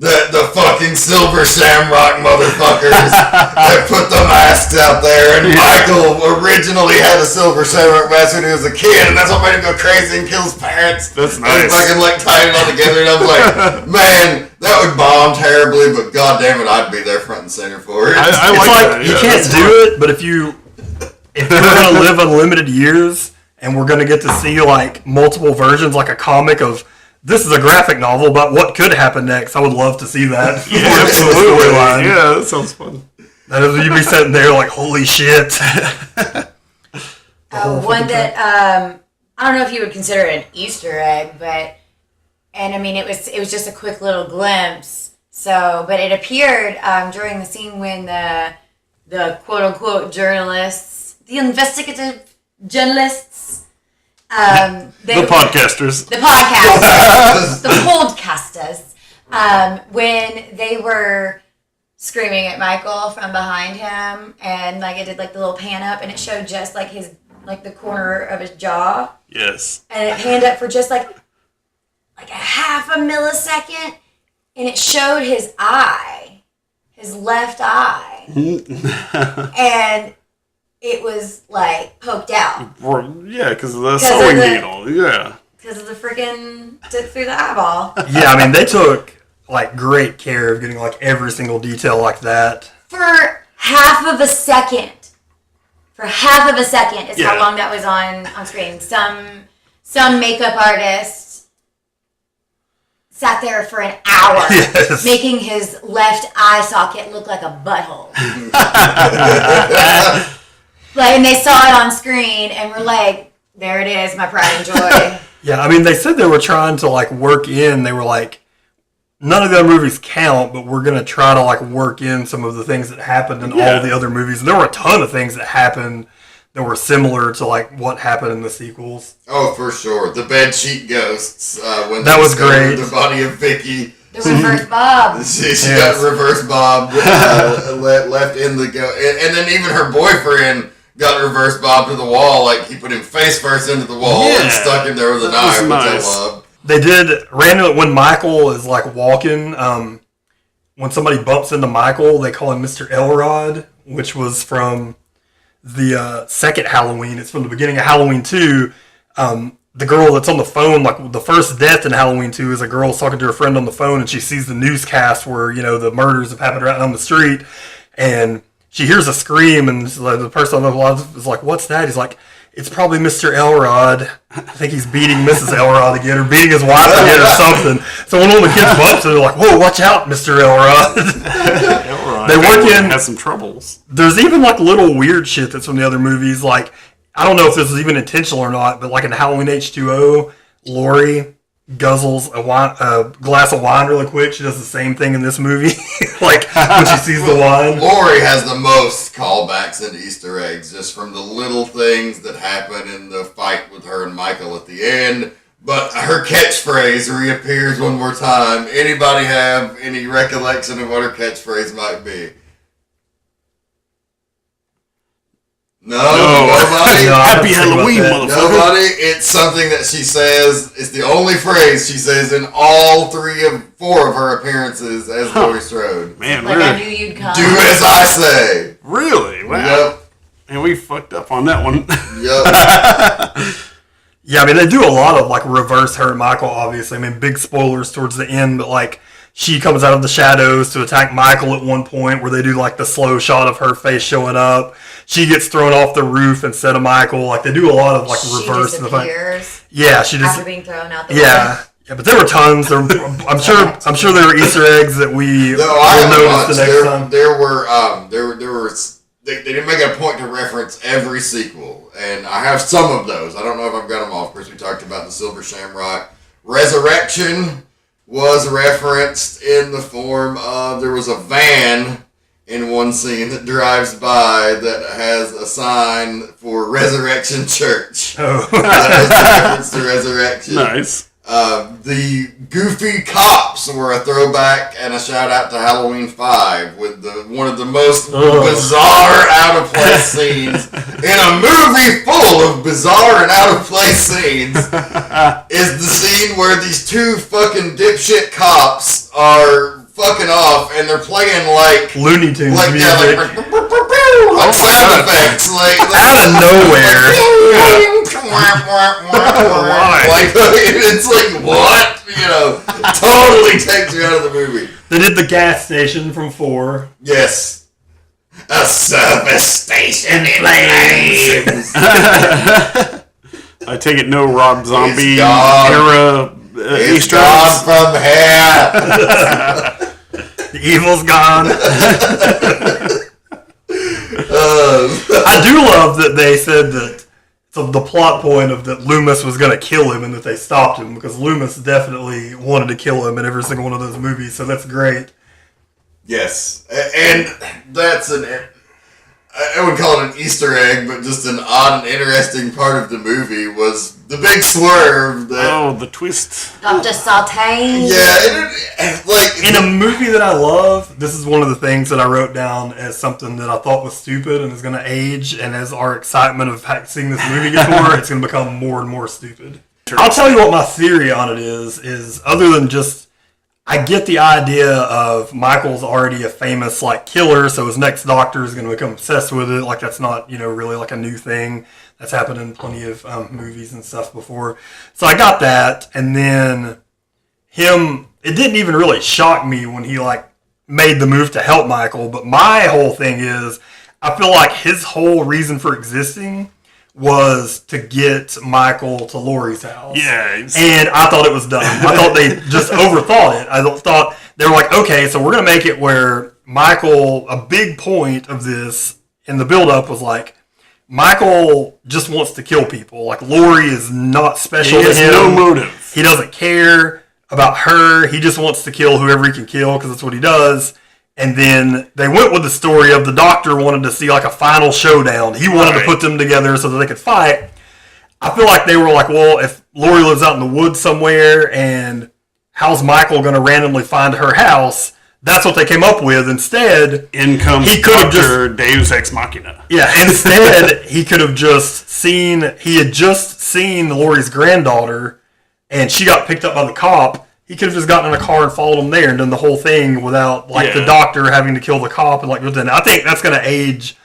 that the fucking Silver Shamrock motherfuckers have put the masks out there, and Michael originally had a Silver Shamrock mask when he was a kid, and that's what made him go crazy and kill his parents.
That's
And
nice.
fucking like tied it all together, and I was like, man, that would bomb terribly, but goddamn it, I'd be there front and center for it.
I
It's
like
like
that.
you
Yeah,
can't
that's
do it, but if we're gonna live unlimited years and we're gonna get to see like multiple versions, like a comic of this is a graphic novel about what could happen next. I would love to see that.
Yeah,
Before it's a
absolutely.
storyline.
Yeah, that sounds fun.
That is, you'd be sitting there like, holy shit.
One that I don't know if you would consider it an Easter egg, and I mean it was just a quick little glimpse. So, but it appeared during the scene when the quote unquote journalists, the investigative journalists,
The podcasters.
the podcasters, the podcasters, when they were screaming at Michael from behind him, and like it did like the little pan up, and it showed just like the corner of his jaw,
Yes.
and it panned up for just like a half a millisecond, and it showed his eye, his left eye, and it was like poked out
Yeah, because of the
'Cause of
sewing
the-
needle. Yeah.
because of the freaking dip through the eyeball.
Yeah, I mean, they took like great care of getting like every single detail like that.
For half of a second. For half of a second is
Yeah.
how long that was on screen. Some makeup artist sat there for an hour
Yes.
making his left eye socket look like a butthole. Like, and they saw it on screen and were like, there it is, my pride and joy.
Yeah, I mean, they said they were trying to like work in. They were like, none of the other movies count, but we're gonna try to like work in some of the things that happened in all the other movies. And there were a ton of things that happened that were similar to like what happened in the sequels.
Oh, for sure. The bedsheet ghosts. When
That
they
was
discovered
great.
The body of Vicky.
The reverse Bob.
She
Yes.
got reverse bobbed, left in the go, and then even her boyfriend got reverse bobbed to the wall. Like he put him face first into the wall and
Yeah.
stuck him there with a
That was
knife, which
nice.
I love.
They did randomly when Michael is like walking. When somebody bumps into Michael, they call him Mr. Elrod, which was from the second Halloween. It's from the beginning of Halloween 2. The girl that's on the phone, like the first death in Halloween 2 is a girl talking to her friend on the phone, and she sees the newscast where, you know, the murders have happened right on the street, and she hears a scream, and the person on the line is like, what's that? He's like, it's probably Mr. Elrod. I think he's beating Mrs. Elrod again, or beating his wife again, or something. So when all the kids bump, they're like, whoa, watch out, Mr. Elrod. They work in-
Has some troubles.
There's even like little weird shit that's from the other movies. Like, I don't know if this is even intentional or not, but like in Halloween H2O, Lori guzzles a glass of wine really quick. She does the same thing in this movie. Like when she sees the wine.
Lori has the most callbacks and Easter eggs, just from the little things that happen in the fight with her and Michael at the end. But her catchphrase reappears one more time. Anybody have any recollection of what her catchphrase might be? No, nobody.
No, I
Happy
don't think about
Halloween,
that.
motherfucker.
Nobody. It's something that she says. It's the only phrase she says in all four of her appearances as Laurie Strode.
Man,
Like, I knew you'd come.
Do as I say.
really? Wow.
Yep.
And we fucked up on that one.
Yep.
Yeah, I mean, they do a lot of like reverse her and Michael, obviously. I mean, big spoilers towards the end, but like she comes out of the shadows to attack Michael at one point, where they do like the slow shot of her face showing up. She gets thrown off the roof instead of Michael. Like they do a lot of like reverse.
She disappears
Yeah, she just
after being thrown out the window.
yeah. Yeah, but there were tons. I'm sure there were Easter eggs that we will notice the next time.
They didn't make it a point to reference every sequel, and I have some of those. I don't know if I've got them all. Of course, we talked about the Silver Shamrock. Resurrection was referenced in the form of there was a van in one scene that drives by that has a sign for Resurrection Church.
Oh.
That was a reference to Resurrection.
Nice.
The Goofy Cops were a throwback and a shout out to Halloween 5 with one of the most bizarre out of place scenes in a movie full of bizarre and out of place scenes is the scene where these two fucking dipshit cops are fucking off and they're playing like
Looney Tunes
like
music.
Like sound effects like
Out of nowhere.
Like it's like what? You know, totally takes you out of the movie.
They did the gas station from 4.
Yes. A service station in flames.
I take it no Rob Zombie
It's gone.
era
It's
Easter
gone
eggs.
from here.
The evil's gone. I do love that they said that the plot point of that Loomis was going to kill him and that they stopped him, because Loomis definitely wanted to kill him in every single one of those movies, so that's great.
Yes, and that's I wouldn't call it an Easter egg, but just an odd and interesting part of the movie was the big swerve that...
the twist.
Dr. Sartain.
Yeah, like...
In a movie that I love, this is one of the things that I wrote down as something that I thought was stupid and is going to age, and as our excitement of seeing this movie gets more, it's going to become more and more stupid. I'll tell you what my theory on it is other than just... I get the idea of Michael's already a famous like killer, so his next doctor is going to become obsessed with it. Like that's not really like a new thing. That's happened in plenty of movies and stuff before. So I got that, and then him. It didn't even really shock me when he like made the move to help Michael. But my whole thing is, I feel like his whole reason for existing was to get Michael to Laurie's house.
Yeah.
And I thought it was dumb. I thought they just overthought it. I thought they were like, okay, so we're going to make it where Michael, a big point of this in the build-up was like, Michael just wants to kill people. Like, Laurie is not special
He
to
has
him.
no motive.
He doesn't care about her. He just wants to kill whoever he can kill because that's what he does. And then they went with the story of the doctor wanted to see like a final showdown. He wanted to put them together so that they could fight. I feel like they were like, well, if Laurie lives out in the woods somewhere and how's Michael going to randomly find her house? That's what they came up with. Instead,
in comes Dr. Deus Ex Machina.
Yeah, instead, he could have he had just seen Laurie's granddaughter and she got picked up by the cop. He could have just gotten in a car and followed him there and done the whole thing without, the doctor having to kill the cop. And I think that's going to age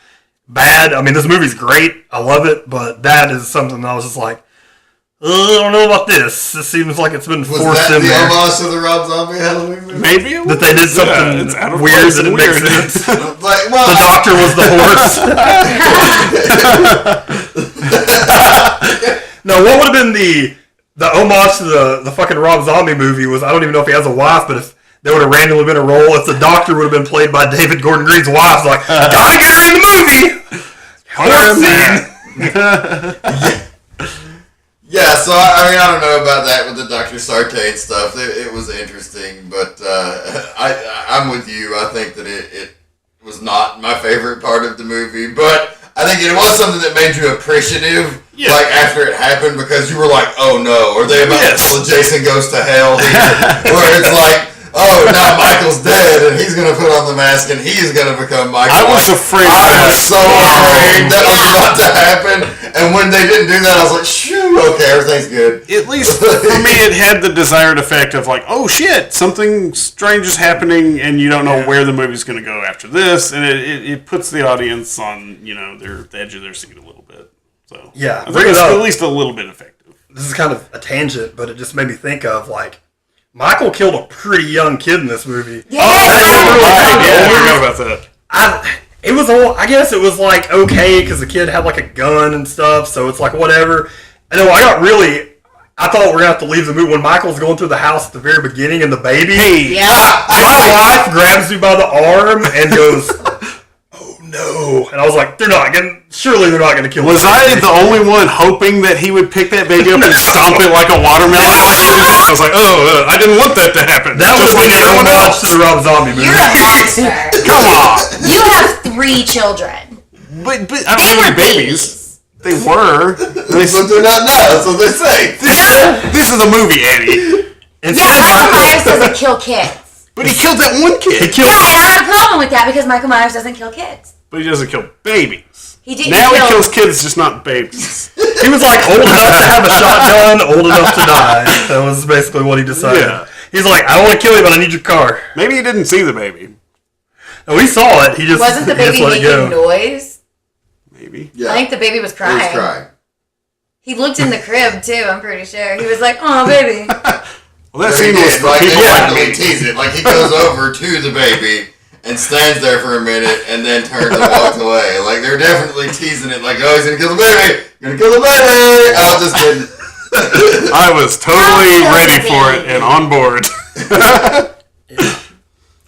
bad. I mean, this movie's great. I love it. But that is something that I was just like, I don't know about this. This seems like it's been forced in there.
Was that the homage to the Rob Zombie Halloween movie?
Maybe.
That they did something weird that it makes sense.
Like, well,
the doctor was the horse. No, what would have been the homage to the fucking Rob Zombie movie was, I don't even know if he has a wife, but if there would have randomly been a role, if the doctor would have been played by David Gordon Green's wife, it's like, gotta get her in the movie! Horse scene!
Yeah, so I mean, I don't know about that with the Dr. Sartain stuff. It was interesting, but I'm with you. I think that it was not my favorite part of the movie, but I think it was something that made you appreciative, like after it happened, because you were like, "Oh no, are they about to pull a Jason Goes to Hell here?" Where it's like, "Oh, now Michael's dead, and he's gonna put on the mask, and he's gonna become Michael."
I was afraid.
I was so afraid that was about to happen, and when they didn't do that, I was like, "Shoo, okay, everything's good."
At least for me, it had the desired effect of like, "Oh shit, something strange is happening," and you don't know where the movie's gonna go after this, and it puts the audience on the edge of their seat a little bit. So
yeah,
I think it's at least a little bit effective.
This is kind of a tangent, but it just made me think of like Michael killed a pretty young kid in this movie.
Yeah.
I forgot about that.
It was all. I guess it was like okay because the kid had like a gun and stuff, so it's like whatever. I know. I thought we were gonna have to leave the movie when Michael's going through the house at the very beginning and the baby.
Hey,
Yeah.
My wife grabs me by the arm and goes, "Oh no!" And I was like, surely they're not gonna kill."
was I the only one hoping that he would pick that baby up and stomp it like a watermelon? I was like, I didn't want that to happen.
That was
Just
like
like
an
everyone
homage
else.
to the Rob Zombie movie.
You're a monster.
Come on.
You have 3 children.
But I don't
They
have
were
any babies. They were.
But they're not now. That's what they say.
This is a movie, Annie.
Instead,
Yeah, Michael Myers doesn't kill kids.
But he killed that one
he
kid.
killed.
Yeah, and I had a problem with that because Michael Myers doesn't kill kids.
But he doesn't kill babies.
He didn't
Now he
kill...
kills kids, just not babies.
He was like old enough to have a shotgun, old enough to die. That was basically what he decided.
Yeah.
He's like, I don't want to kill you, but I need your car.
Maybe he didn't see the baby.
No, we saw it. He just
Wasn't the
he just
baby
let it go.
making noise?
Maybe.
Yeah.
I think the baby was
He
crying.
was crying.
He looked in the crib too, I'm pretty sure. He was like, oh, baby.
Well, that
He
scene was
did,
for
like,
people
they
like
definitely
me.
tease it. Like, he goes over to the baby and stands there for a minute and then turns and walks away. Like, they're definitely teasing it. Like, oh, he's gonna kill the baby. Gonna kill the baby. I was just kidding.
I was totally
How
ready
silly.
for it and on board.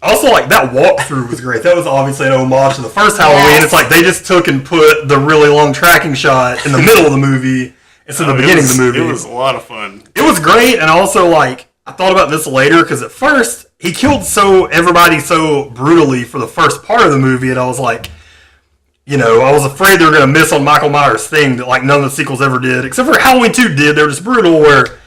Also, like, that walkthrough was great. That was obviously an homage to the first Halloween.
Yes.
It's like they just took and put the really long tracking shot in the middle of the movie instead of the beginning of the movie.
It was a lot of fun.
It was great, and also, like, I thought about this later, because at first, he killed everybody so brutally for the first part of the movie, and I was like, I was afraid they were going to miss on Michael Myers' thing that, like, none of the sequels ever did, except for Halloween 2 did. They were just brutal, where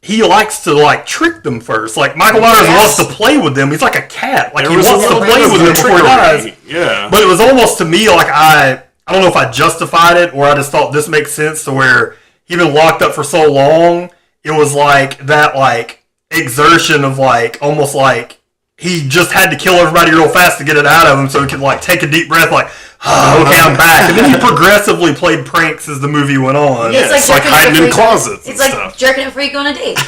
he likes to, like, trick them first. Like, Michael Myers
Yes.
wants to play with them. He's like a cat. Like,
There
he
was a
wants to
little
play
bit
with
of
them before he dies.
trickery. Yeah.
But it was almost to me like I don't know if I justified it or I just thought this makes sense to where he'd been locked up for so long. It was like that like exertion of like almost like he just had to kill everybody real fast to get it out of him so he could like take a deep breath like, okay, I'm back. And then he progressively played pranks as the movie went on.
Yeah, it's like
jerking
hiding
a
in
freak-
closets
It's
and
like
stuff.
jerking a freak on a date.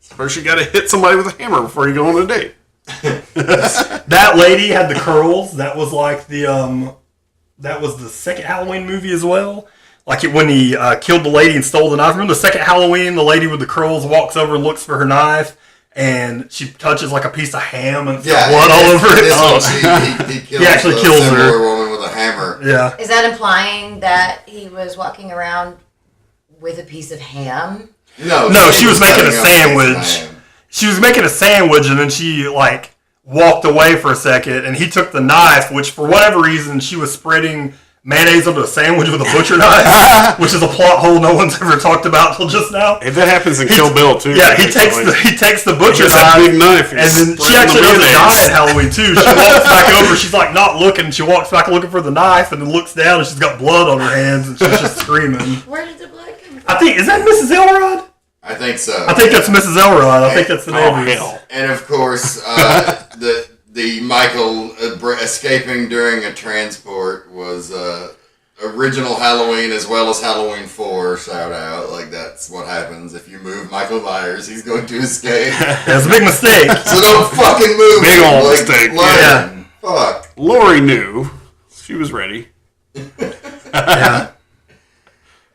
First, you got to hit somebody with a hammer before you go on a date.
That lady had the curls. That was like that was the second Halloween movie as well. Like when he killed the lady and stole the knife. Remember the second Halloween, the lady with the curls walks over and looks for her knife, and she touches like a piece of ham and
Yeah,
blood all over it.
This
Oh.
one, he kills
He actually
a
kills
similar
her.
woman with a hammer.
Yeah.
Is that implying that he was walking around with a piece of ham?
No, she was making a
cutting up
sandwich.
pieces of ham.
She was making a sandwich, and then she like walked away for a second, and he took the knife, which for whatever reason she was spreading mayonnaise onto a sandwich with a butcher knife, which is a plot hole no one's ever talked about till just now.
Hey, that happens in Kill Bill too.
Yeah, he takes the butcher
Gets that
knife,
big knife
and then she
spreading
actually
the
doesn't die
mayonnaise.
at Halloween too. She walks back over, she's like not looking, she walks back looking for the knife, and then looks down, and she's got blood on her hands, and she's just screaming.
Where did the blood come from?
I think is that Mrs. Elrod?
I think so.
I think that's Mrs. Elrod. I think that's the
Oh,
name.
hell.
And of course, the Michael escaping during a transport was original Halloween as well as Halloween 4. Shout out, like that's what happens if you move Michael Myers. He's going to escape.
That's a big mistake.
So don't fucking move.
Big
him.
old
Like,
mistake,
learn. Fuck.
Lori knew. She was ready.
Yeah.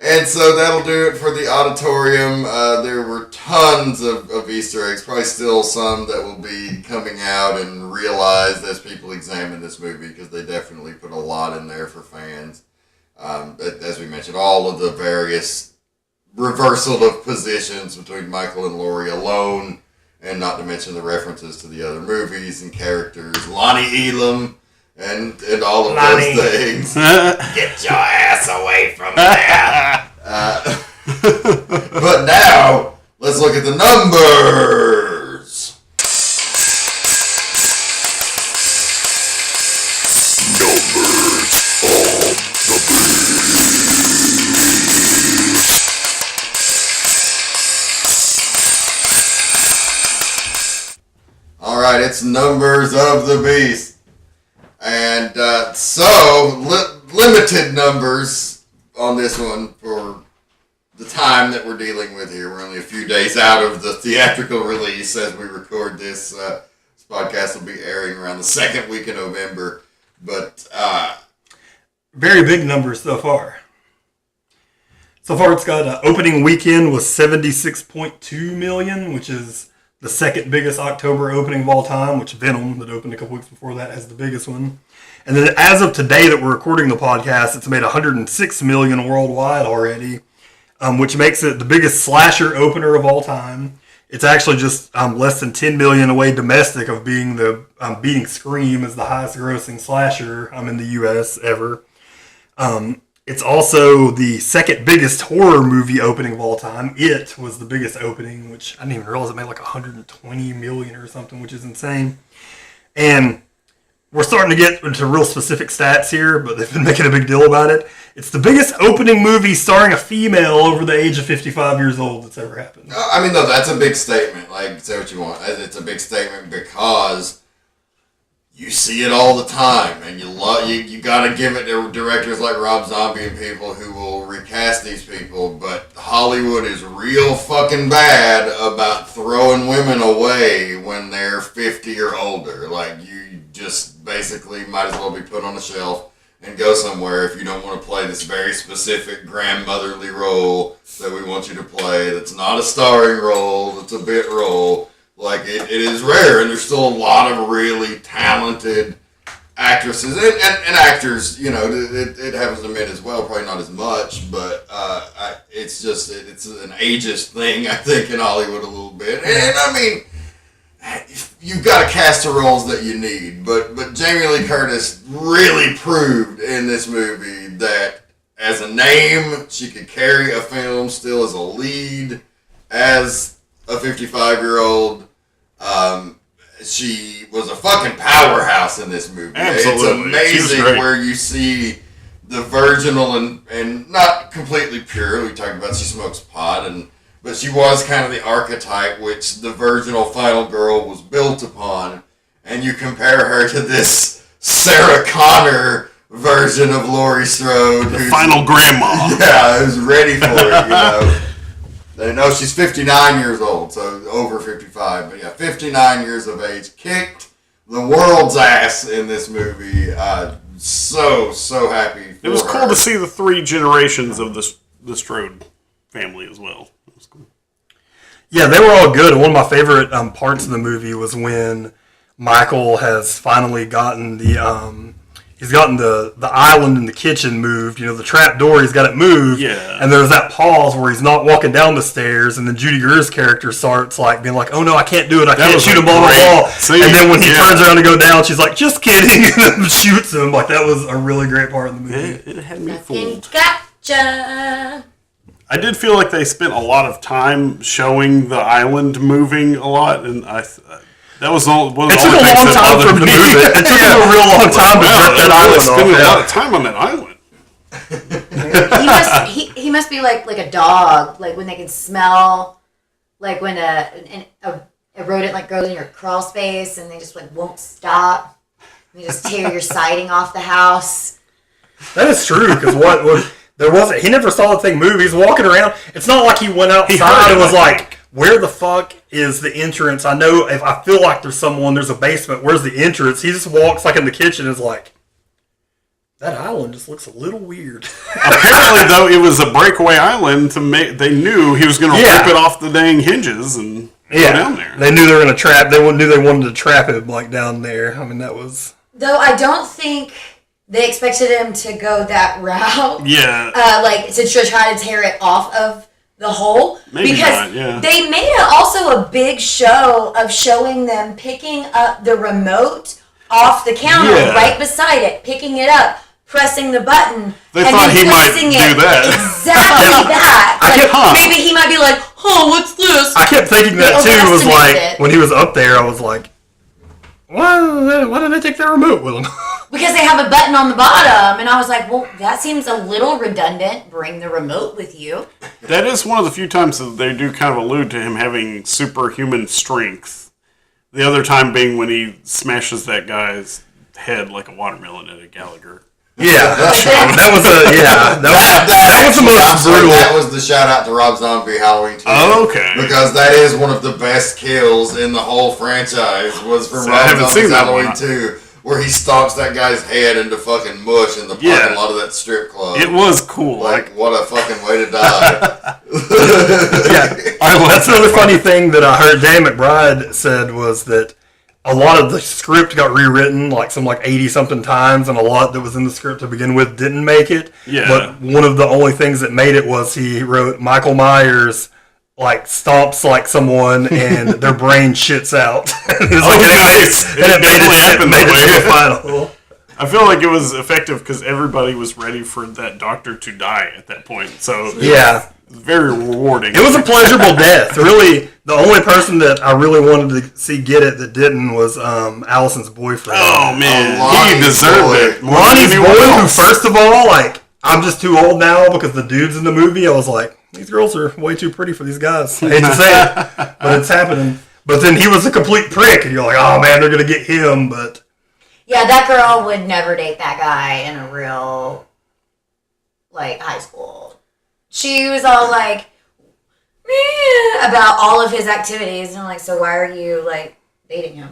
And so that'll do it for the auditorium. There were tons of Easter eggs, probably still some that will be coming out and realized as people examine this movie, because they definitely put a lot in there for fans. As we mentioned, all of the various reversal of positions between Michael and Laurie alone, and not to mention the references to the other movies and characters, Lonnie Elam, and all of
Lonnie.
those things. Get your ass away from there. But now, let's look at the numbers. All right, it's Numbers of the Beast. And so, limited numbers on this one for the time that we're dealing with here. We're only a few days out of the theatrical release as we record this. This podcast will be airing around the second week of November. But
very big numbers so far. So far, it's got opening weekend was 76.2 million, which is the second biggest October opening of all time, which Venom, that opened a couple weeks before that, has the biggest one. And then as of today that we're recording the podcast, it's made 106 million worldwide already, which makes it the biggest slasher opener of all time. It's actually just less than 10 million away domestic of being the beating Scream as the highest grossing slasher in the U.S. ever. It's also the second biggest horror movie opening of all time. It was the biggest opening, which I didn't even realize it made like 120 million or something, which is insane. And we're starting to get into real specific stats here, but they've been making a big deal about it. It's the biggest opening movie starring a female over the age of 55 years old that's ever happened.
I mean, no, that's a big statement. Like, say what you want. It's a big statement because you see it all the time, and you gotta give it to directors like Rob Zombie and people who will recast these people, but Hollywood is real fucking bad about throwing women away when they're 50 or older. Like, you just basically might as well be put on a shelf and go somewhere if you don't want to play this very specific grandmotherly role that we want you to play. That's not a starring role, that's a bit role. Like, it is rare, and there's still a lot of really talented actresses and actors. You know, it happens to men as well, probably not as much, but it's just, it's an ageist thing, I think, in Hollywood a little bit. And I mean, you've got to cast the roles that you need, but Jamie Lee Curtis really proved in this movie that as a name, she could carry a film still as a lead, as a 55-year-old. She was a fucking powerhouse in this movie.
Absolutely.
It's amazing where you see the virginal and not completely pure. We talked about she smokes pot, but she was kind of the archetype which the virginal final girl was built upon. And you compare her to this Sarah Connor version of Laurie Strode.
The final grandma.
Yeah, who's ready for it, you know. They know she's 59 years old, so over 55. But yeah, 59 years of age. Kicked the world's ass in this movie. So happy for
It was
her.
cool to see the three generations of the Strode family as well. It was cool.
Yeah, they were all good. And one of my favorite parts of the movie was when Michael has finally gotten he's gotten the island in the kitchen moved. You know, the trap door, he's got it moved.
Yeah.
And there's that pause where he's not walking down the stairs, and then Judy Greer's character starts like being like, "Oh no, I can't do it. I can't shoot him on the wall." And then when he turns around to go down, she's like, "Just kidding," and then shoots him. Like, that was a really great part of the movie.
It had me fooled.
Gotcha.
I did feel like they spent a lot of time showing the island moving a lot, and that was one of the
It took a long time for him to move it. It took him a real long time to rip that island off.
Spending a lot of time on that island.
He must be like a dog, like when they can smell, like when a rodent like goes in your crawl space and they just like won't stop. And you just tear your siding off the house.
That is true, because he never saw the thing move. He's walking around. It's not like he went outside and was like, "Where the fuck is the entrance? I know if I feel like there's a basement, where's the entrance?" He just walks like in the kitchen and is like, "That island just looks a little weird."
Apparently, though, it was a breakaway island they knew he was going to rip it off the dang hinges and go down there.
They knew they were going to trap. They knew they wanted to trap him like down there. I mean, that was.
Though I don't think they expected him to go that route.
Yeah.
Like to try to tear it off of the hole.
Maybe
because
not, yeah.
they made it also a big show of showing them picking up the remote off the counter right beside it, picking it up, pressing the button.
They thought he might do that.
Exactly that. Maybe he might be like, "Oh, what's this?"
I kept thinking that too. Was like when he was up there, I was like, why didn't they take their remote with them?
Because they have a button on the bottom, and I was like, well, that seems a little redundant. Bring the remote with you.
That is one of the few times that they do kind of allude to him having superhuman strength. The other time being when he smashes that guy's head like a watermelon at a Gallagher
Yeah, that was the most brutal.
That was the shout out to Rob Zombie Halloween 2.
Oh, okay.
Because that is one of the best kills in the whole franchise. Was from
So I
Rob
haven't
Zombie's
seen that
Halloween
one.
2, where he stomps that guy's head into fucking mush in the parking lot of that strip club.
It was cool.
Like, what a fucking way to die.
That's another funny thing that I heard Dan McBride said was that a lot of the script got rewritten like 80-something times, and a lot that was in the script to begin with didn't make it.
Yeah.
But one of the only things that made it was he wrote Michael Myers like stomps like someone and their brain shits out. It made it to the final.
I feel like it was effective because everybody was ready for that doctor to die at that point. So
Yeah.
it was very rewarding.
It was a pleasurable death. Really, the only person that I really wanted to see get it that didn't was Allison's boyfriend.
Oh man, he
Lonnie's
deserved
boy.
it. more than
Lonnie's
anyone
boy, who
else.
first of all, like, I'm just too old now because the dudes in the movie, I was like, these girls are way too pretty for these guys. I hate to say it, but it's happening. But then he was a complete prick, and you're like, oh man, they're gonna get him. But
Yeah, that girl would never date that guy in a real, like, high school. She was all like, meh, about all of his activities. And I'm like, so why are you, like, dating him?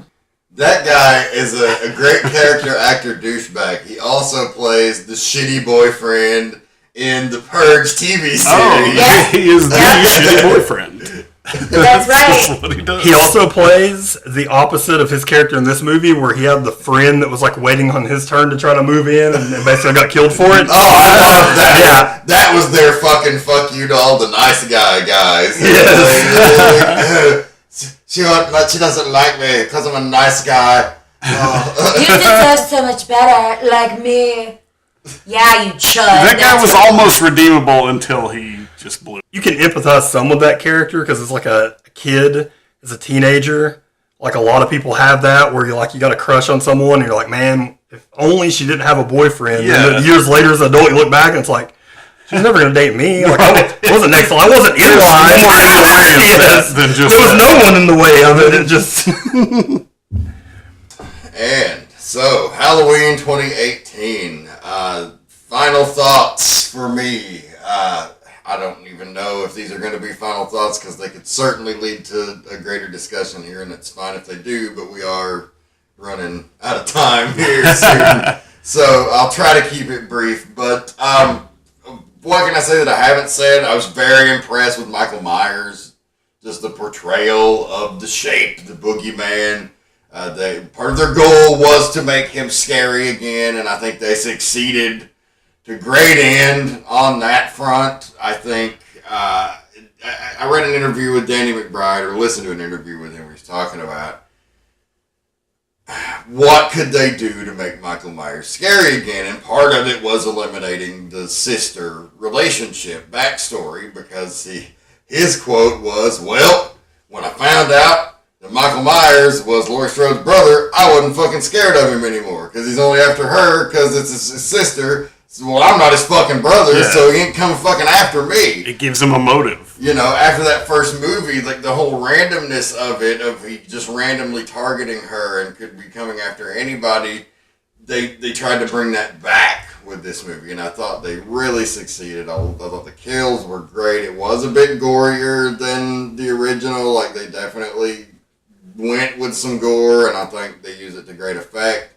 That guy is a great character actor douchebag. He also plays the shitty boyfriend in the Purge TV series.
Oh,
Yeah.
he is the
Yeah.
shitty boyfriend.
That's right.
That's what he does.
he also plays the opposite of his character in this movie, where he had the friend that was like waiting on his turn to try to move in, and basically got killed for it.
Oh, I love that.
Yeah.
That was their fucking fuck you to all the nice guys.
Yes.
She doesn't like me because I'm a nice guy. Oh.
You deserve so much better, like me. Yeah, you chud.
That guy
That's
was
what-
almost redeemable until he just blew.
You can empathize some with that character because it's like a kid, as a teenager. Like a lot of people have that, where you got a crush on someone, and you're like, man, if only she didn't have a boyfriend.
Yeah.
And then years later, as an adult, you look back and it's like, she's never gonna date me. Like I wasn't next. I wasn't in line.
more in the way of
Yes.
that than just
there was
that.
no one in the way of it. It just
And so, Halloween 2018. Final thoughts for me. I don't even know if these are going to be final thoughts because they could certainly lead to a greater discussion here, and it's fine if they do, but we are running out of time here soon. So I'll try to keep it brief. But what can I say that I haven't said? I was very impressed with Michael Myers. Just the portrayal of the Shape, the boogeyman. Part of their goal was to make him scary again, and I think they succeeded to great end on that front. I think I read an interview with Danny McBride, or listened to an interview with him where he's talking about what could they do to make Michael Myers scary again, and part of it was eliminating the sister relationship backstory, because his quote was, well, when I found out that Michael Myers was Laurie Strode's brother, I wasn't fucking scared of him anymore, because he's only after her because it's his sister. So, well, I'm not his fucking brother,
Yeah.
so he ain't coming fucking after me.
It gives him a motive.
You know, after that first movie, like the whole randomness of it, of he just randomly targeting her and could be coming after anybody, they tried to bring that back with this movie, and I thought they really succeeded. I thought the kills were great. It was a bit gorier than the original. Like, they definitely went with some gore, and I think they used it to great effect.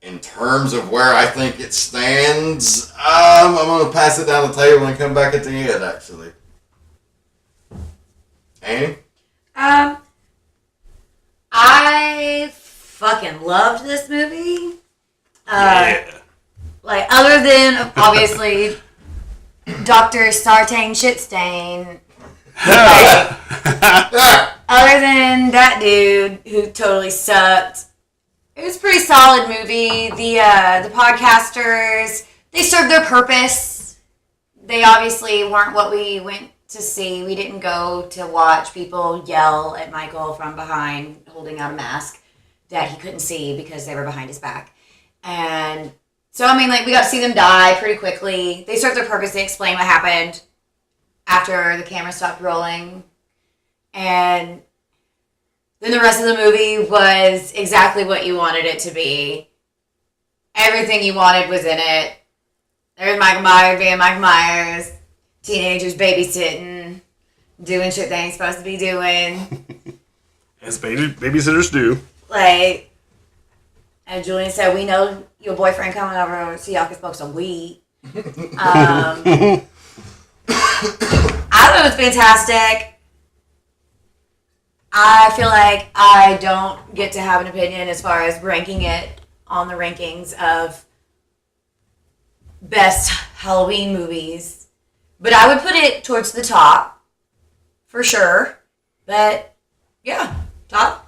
In terms of where I think it stands, I'm going to pass it down the table and come back at the end, actually. Annie?
I fucking loved this movie.
Yeah.
Like, other than, obviously, Dr. Sartain Shitstain. Other than that dude who totally sucked. It was a pretty solid movie. The podcasters, they served their purpose. They obviously weren't what we went to see. We didn't go to watch people yell at Michael from behind holding out a mask that he couldn't see because they were behind his back. And so, I mean, like, we got to see them die pretty quickly. They served their purpose. They explained what happened after the camera stopped rolling. And then the rest of the movie was exactly what you wanted it to be. Everything you wanted was in it. There's Michael Myers being Michael Myers. Teenagers babysitting. Doing shit they ain't supposed to be doing.
As babysitters do.
Like, as Julian said, we know your boyfriend coming over so y'all can smoke some weed. I thought it was fantastic. I feel like I don't get to have an opinion as far as ranking it on the rankings of best Halloween movies. But I would put it towards the top, for sure. But, yeah, top.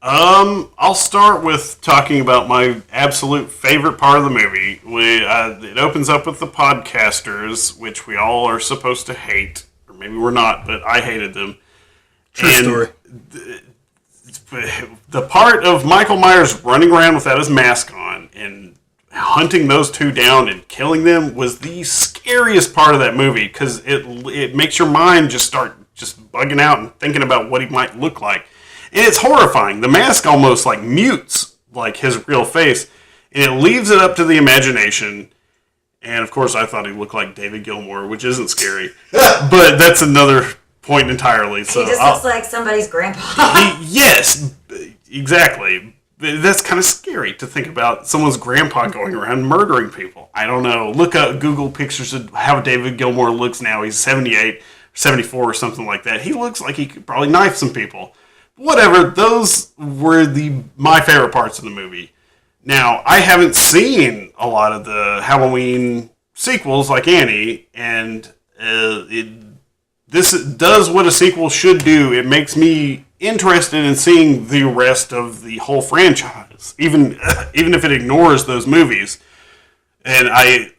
I'll start with talking about my absolute favorite part of the movie. It opens up with the podcasters, which we all are supposed to hate. Or maybe we're not, but I hated them.
True story.
The part of Michael Myers running around without his mask on and hunting those two down and killing them was the scariest part of that movie, because it makes your mind just start just bugging out and thinking about what he might look like. And it's horrifying. The mask almost like mutes like his real face, and it leaves it up to the imagination. And of course, I thought he looked like David Gilmour, which isn't scary, but that's another point entirely. So
he just looks like somebody's grandpa.
Yes, exactly. That's kind of scary to think about someone's grandpa going around murdering people. I don't know. Look up Google pictures of how David Gilmour looks now. He's 78, 74 or something like that. He looks like he could probably knife some people. Whatever, those were my favorite parts of the movie. Now, I haven't seen a lot of the Halloween sequels like Annie, and this does what a sequel should do. It makes me interested in seeing the rest of the whole franchise, even if it ignores those movies. And I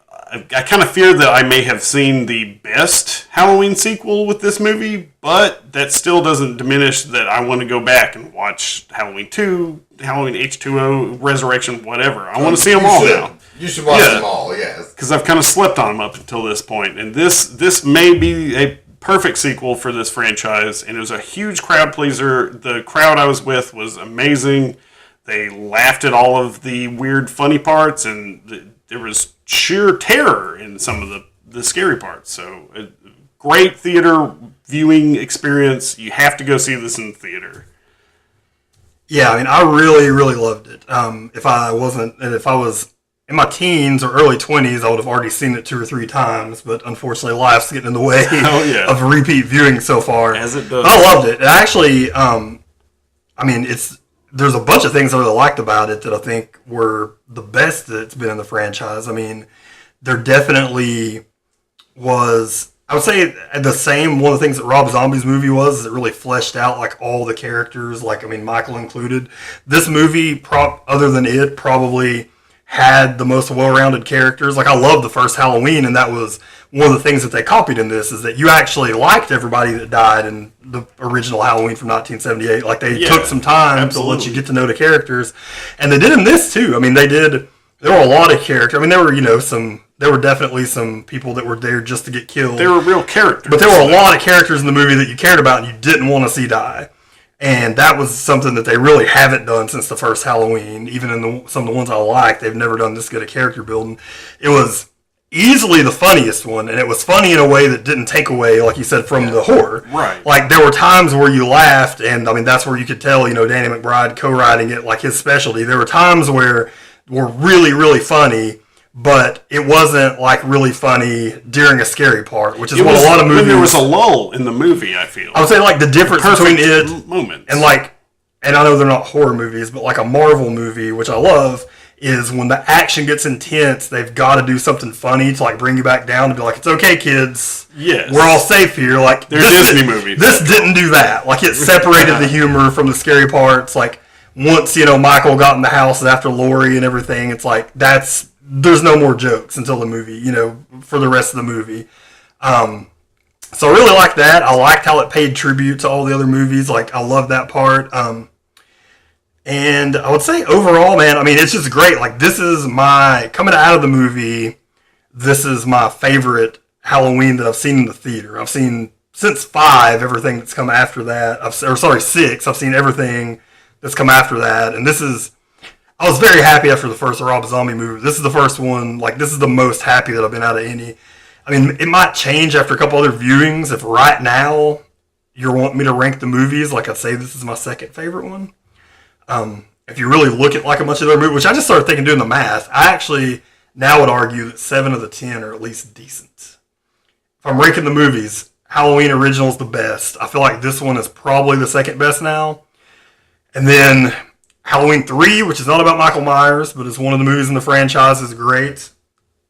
kind of fear that I may have seen the best Halloween sequel with this movie, but that still doesn't diminish that I want to go back and watch Halloween 2, Halloween H2O, Resurrection, whatever. I want to see them all now.
You should watch them all, yes.
Because I've kind of slept on them up until this point. And this may be a perfect sequel for this franchise, and it was a huge crowd pleaser. The crowd I was with was amazing. They laughed at all of the weird, funny parts, and there was sheer terror in some of the scary parts. So, great theater viewing experience. You have to go see this in the theater.
Yeah, I mean, I really, really loved it. If I was in my teens or early 20s, I would have already seen it 2 or 3 times, but unfortunately life's getting in the way of repeat viewing so far.
As it does.
I loved it. It actually, I mean, there's a bunch of things I really liked about it that I think were the best that it's been in the franchise. I mean, there definitely was, I would say the same, one of the things that Rob Zombie's movie was, is it really fleshed out like all the characters, like, I mean, Michael included. This movie, other than it, probably had the most well-rounded characters. Like, I love the first Halloween, and that was one of the things that they copied in this, is that you actually liked everybody that died in the original Halloween from 1978. Like, they took some time to let you get to know the characters, and they did in this too. I mean, there were a lot of characters. I mean, there were definitely some people that were there just to get killed.
They were real characters.
But there were a lot of characters in the movie that you cared about and you didn't want to see die. And that was something that they really haven't done since the first Halloween. Even in some of the ones I like, they've never done this good a character building. It was easily the funniest one, and it was funny in a way that didn't take away, like you said, from the horror.
Right.
Like, there were times where you laughed, and I mean, that's where you could tell, Danny McBride co-writing it, like his specialty. There were times where were really, really funny, but it wasn't like really funny during a scary part, which is what a lot of movies.
When there was a lull in the movie, I feel.
I would say like the difference between it
moments.
and I know they're not horror movies, but like a Marvel movie, which I love, is when the action gets intense, they've got to do something funny to like bring you back down and be like, it's okay, kids.
Yes.
We're all safe here. Like,
they're Disney movies.
This didn't do that. Like, it separated the humor from the scary parts. Like, once, Michael got in the house after Laurie and everything, it's like, there's no more jokes until the movie, for the rest of the movie. So I really liked that. I liked how it paid tribute to all the other movies. Like, I love that part. And I would say overall, man, I mean, it's just great. Like, this is coming out of the movie, this is my favorite Halloween that I've seen in the theater. I've seen, since 5, everything that's come after that. 6, I've seen everything that's come after that. And this is, I was very happy after the first Rob Zombie movie. This is the first one, like, this is the most happy that I've been out of any. I mean, it might change after a couple other viewings. If right now you want me to rank the movies, like I'd say this is my second favorite one. If you really look at like a bunch of other movies, which I just started thinking doing the math, I actually now would argue that 7 of the 10 are at least decent. If I'm ranking the movies, Halloween Original is the best. I feel like this one is probably the second best now. And then Halloween 3, which is not about Michael Myers, but is one of the movies in the franchise, is great.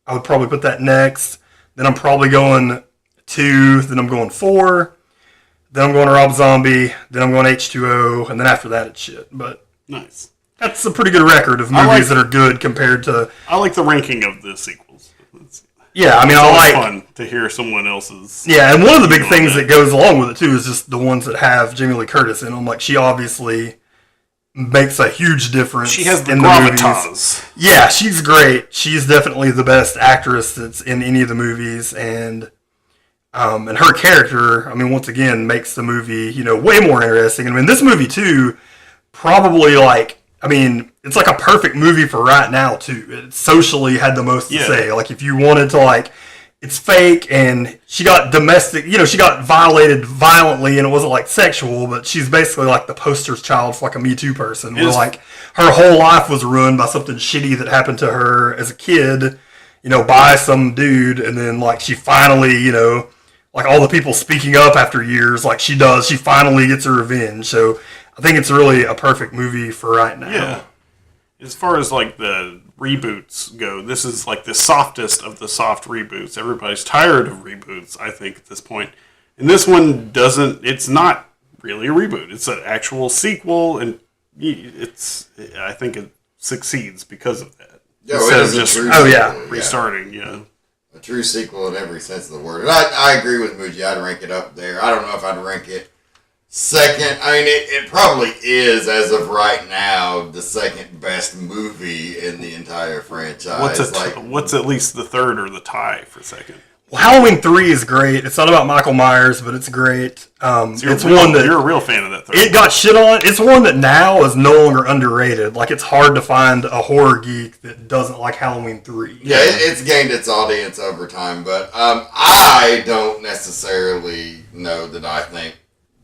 I would probably put that next. Then I'm probably going 2, then I'm going 4, then I'm going Rob Zombie, then I'm going H2O, and then after that it's shit. But
Nice.
that's a pretty good record of movies that are good compared to...
I like the ranking of the sequels.
Yeah, I mean,
It's
I
always
like...
fun to hear someone else's.
Yeah, and one of the big
on
things
that.
that goes along with it, too, is just the ones that have Jamie Lee Curtis in them. Like, she obviously makes a huge difference.
She has the
in the movies.
gravitas.
Yeah, she's great. She's definitely the best actress that's in any of the movies, and her character, I mean, once again, makes the movie, you know, way more interesting. I mean, this movie too, probably like, I mean, it's like a perfect movie for right now too. It socially had the most to say. Like, if you wanted to, like, it's fake, and she got domestic, you know, she got violated violently, and it wasn't like sexual, but she's basically like the poster child for like a Me Too person, where like her whole life was ruined by something shitty that happened to her as a kid, you know, by some dude, and then like she finally, you know, like all the people speaking up after years, like she finally gets her revenge. So I think it's really a perfect movie for right now.
Yeah. As far as like the reboots go, this is like the softest of the soft reboots. Everybody's tired of reboots, I think, at this point. And this one it's not really a reboot. It's an actual sequel, and I think it succeeds because of that.
Yeah,
Instead
it
of
is a
just
true sequel,
restarting, yeah.
A true sequel in every sense of the word. And I agree with Muji. I'd rank it up there. I don't know if I'd rank it second. I mean, it probably is, as of right now, the second best movie in the entire franchise.
What's at least the third or the tie for second?
Well, Halloween 3 is great. It's not about Michael Myers, but it's great. It's one that
you're a real fan of that third.
It got shit on. It's one that now is no longer underrated. Like, it's hard to find a horror geek that doesn't like Halloween 3.
Yeah, it's gained its audience over time, but I don't necessarily know that I think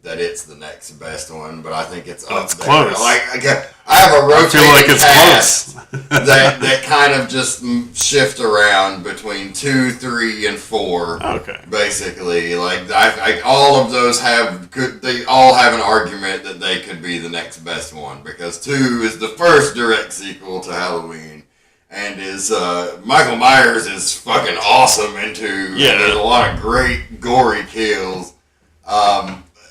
that it's the next best one, but I think it's up
it's
there.
close.
Like, I have a rotating cast
close.
that kind of just shift around between 2, 3, and 4.
Okay.
Basically, like all of those they all have an argument that they could be the next best one, because 2 is the first direct sequel to Halloween. And Michael Myers is fucking awesome in 2.
Yeah.
There's a lot of great gory kills.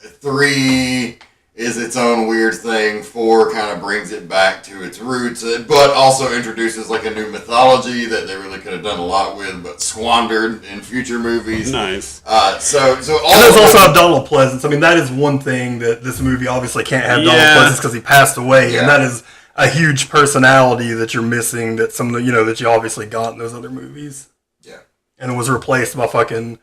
3 is its own weird thing. 4 kind of brings it back to its roots, but also introduces like a new mythology that they really could have done a lot with, but squandered in future movies.
Nice.
So all
And there's also have Donald Pleasance. I mean, that is one thing that this movie obviously can't have Donald Pleasance because he passed away, and that is a huge personality that you're missing that that you obviously got in those other movies.
Yeah.
And it was replaced by fucking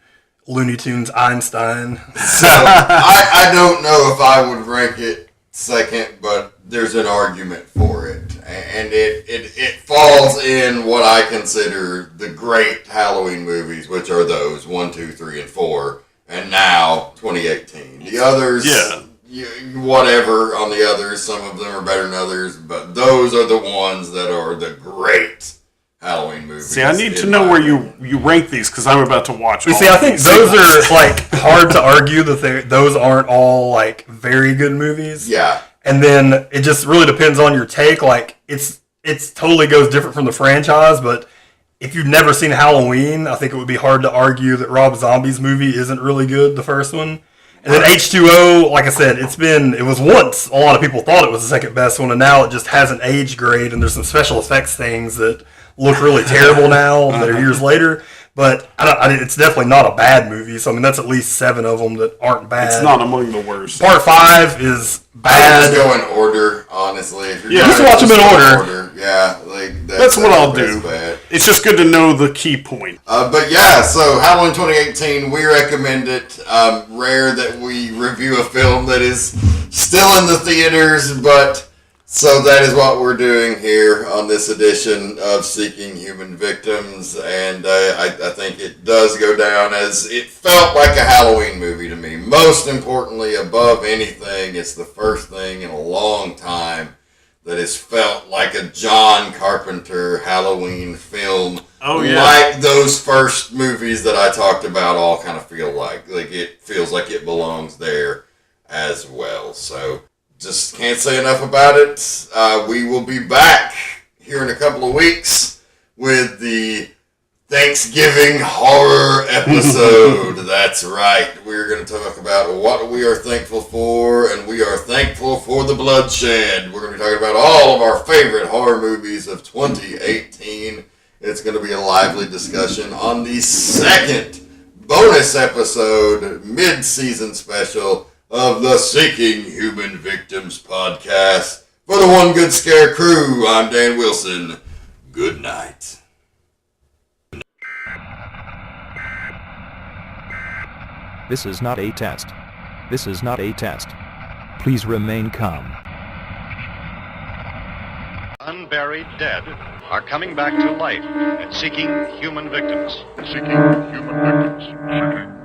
Looney Tunes Einstein.
So I don't know if I would rank it second, but there's an argument for it, and it falls in what I consider the great Halloween movies, which are those 1, 2, 3, and 4, and now 2018. The others, whatever on the others. Some of them are better than others, but those are the ones that are the great Halloween movies.
See, I need to know where you rank these, because I'm about to watch.
You see, I think those are like hard to argue that those aren't all like very good movies.
Yeah,
and then it just really depends on your take. Like it's totally goes different from the franchise, but if you've never seen Halloween, I think it would be hard to argue that Rob Zombie's movie isn't really good, the first one. And then H2O, like I said, it was once a lot of people thought it was the second best one, and now it just hasn't aged great, and there's some special effects things that look really terrible now that are years later. But it's definitely not a bad movie. So, I mean, that's at least 7 of them that aren't bad.
It's not among the worst.
Part 5 is bad.
Just go in order, honestly. If you're
just watch them in order.
Yeah,
that's what I'll do.
Bad.
It's just good to know the key point.
But yeah, so Halloween 2018, we recommend it. Rare that we review a film that is still in the theaters, but So that is what we're doing here on this edition of Seeking Human Victims, and I think it does go down as it felt like a Halloween movie to me. Most importantly, above anything, it's the first thing in a long time that has felt like a John Carpenter Halloween film.
Oh, yeah.
Like those first movies that I talked about all kind of feel like. Like it feels like it belongs there as well. So just can't say enough about it. We will be back here in a couple of weeks with the Thanksgiving horror episode. That's right. We're going to talk about what we are thankful for, and we are thankful for the bloodshed. We're going to be talking about all of our favorite horror movies of 2018. It's going to be a lively discussion on the second bonus episode, mid-season special of the Seeking Human Victims podcast. For the One Good Scare crew, I'm Dan Wilson. Good night.
This is not a test. This is not a test. Please remain calm.
Unburied dead are coming back to life and seeking human victims.
Seeking human victims.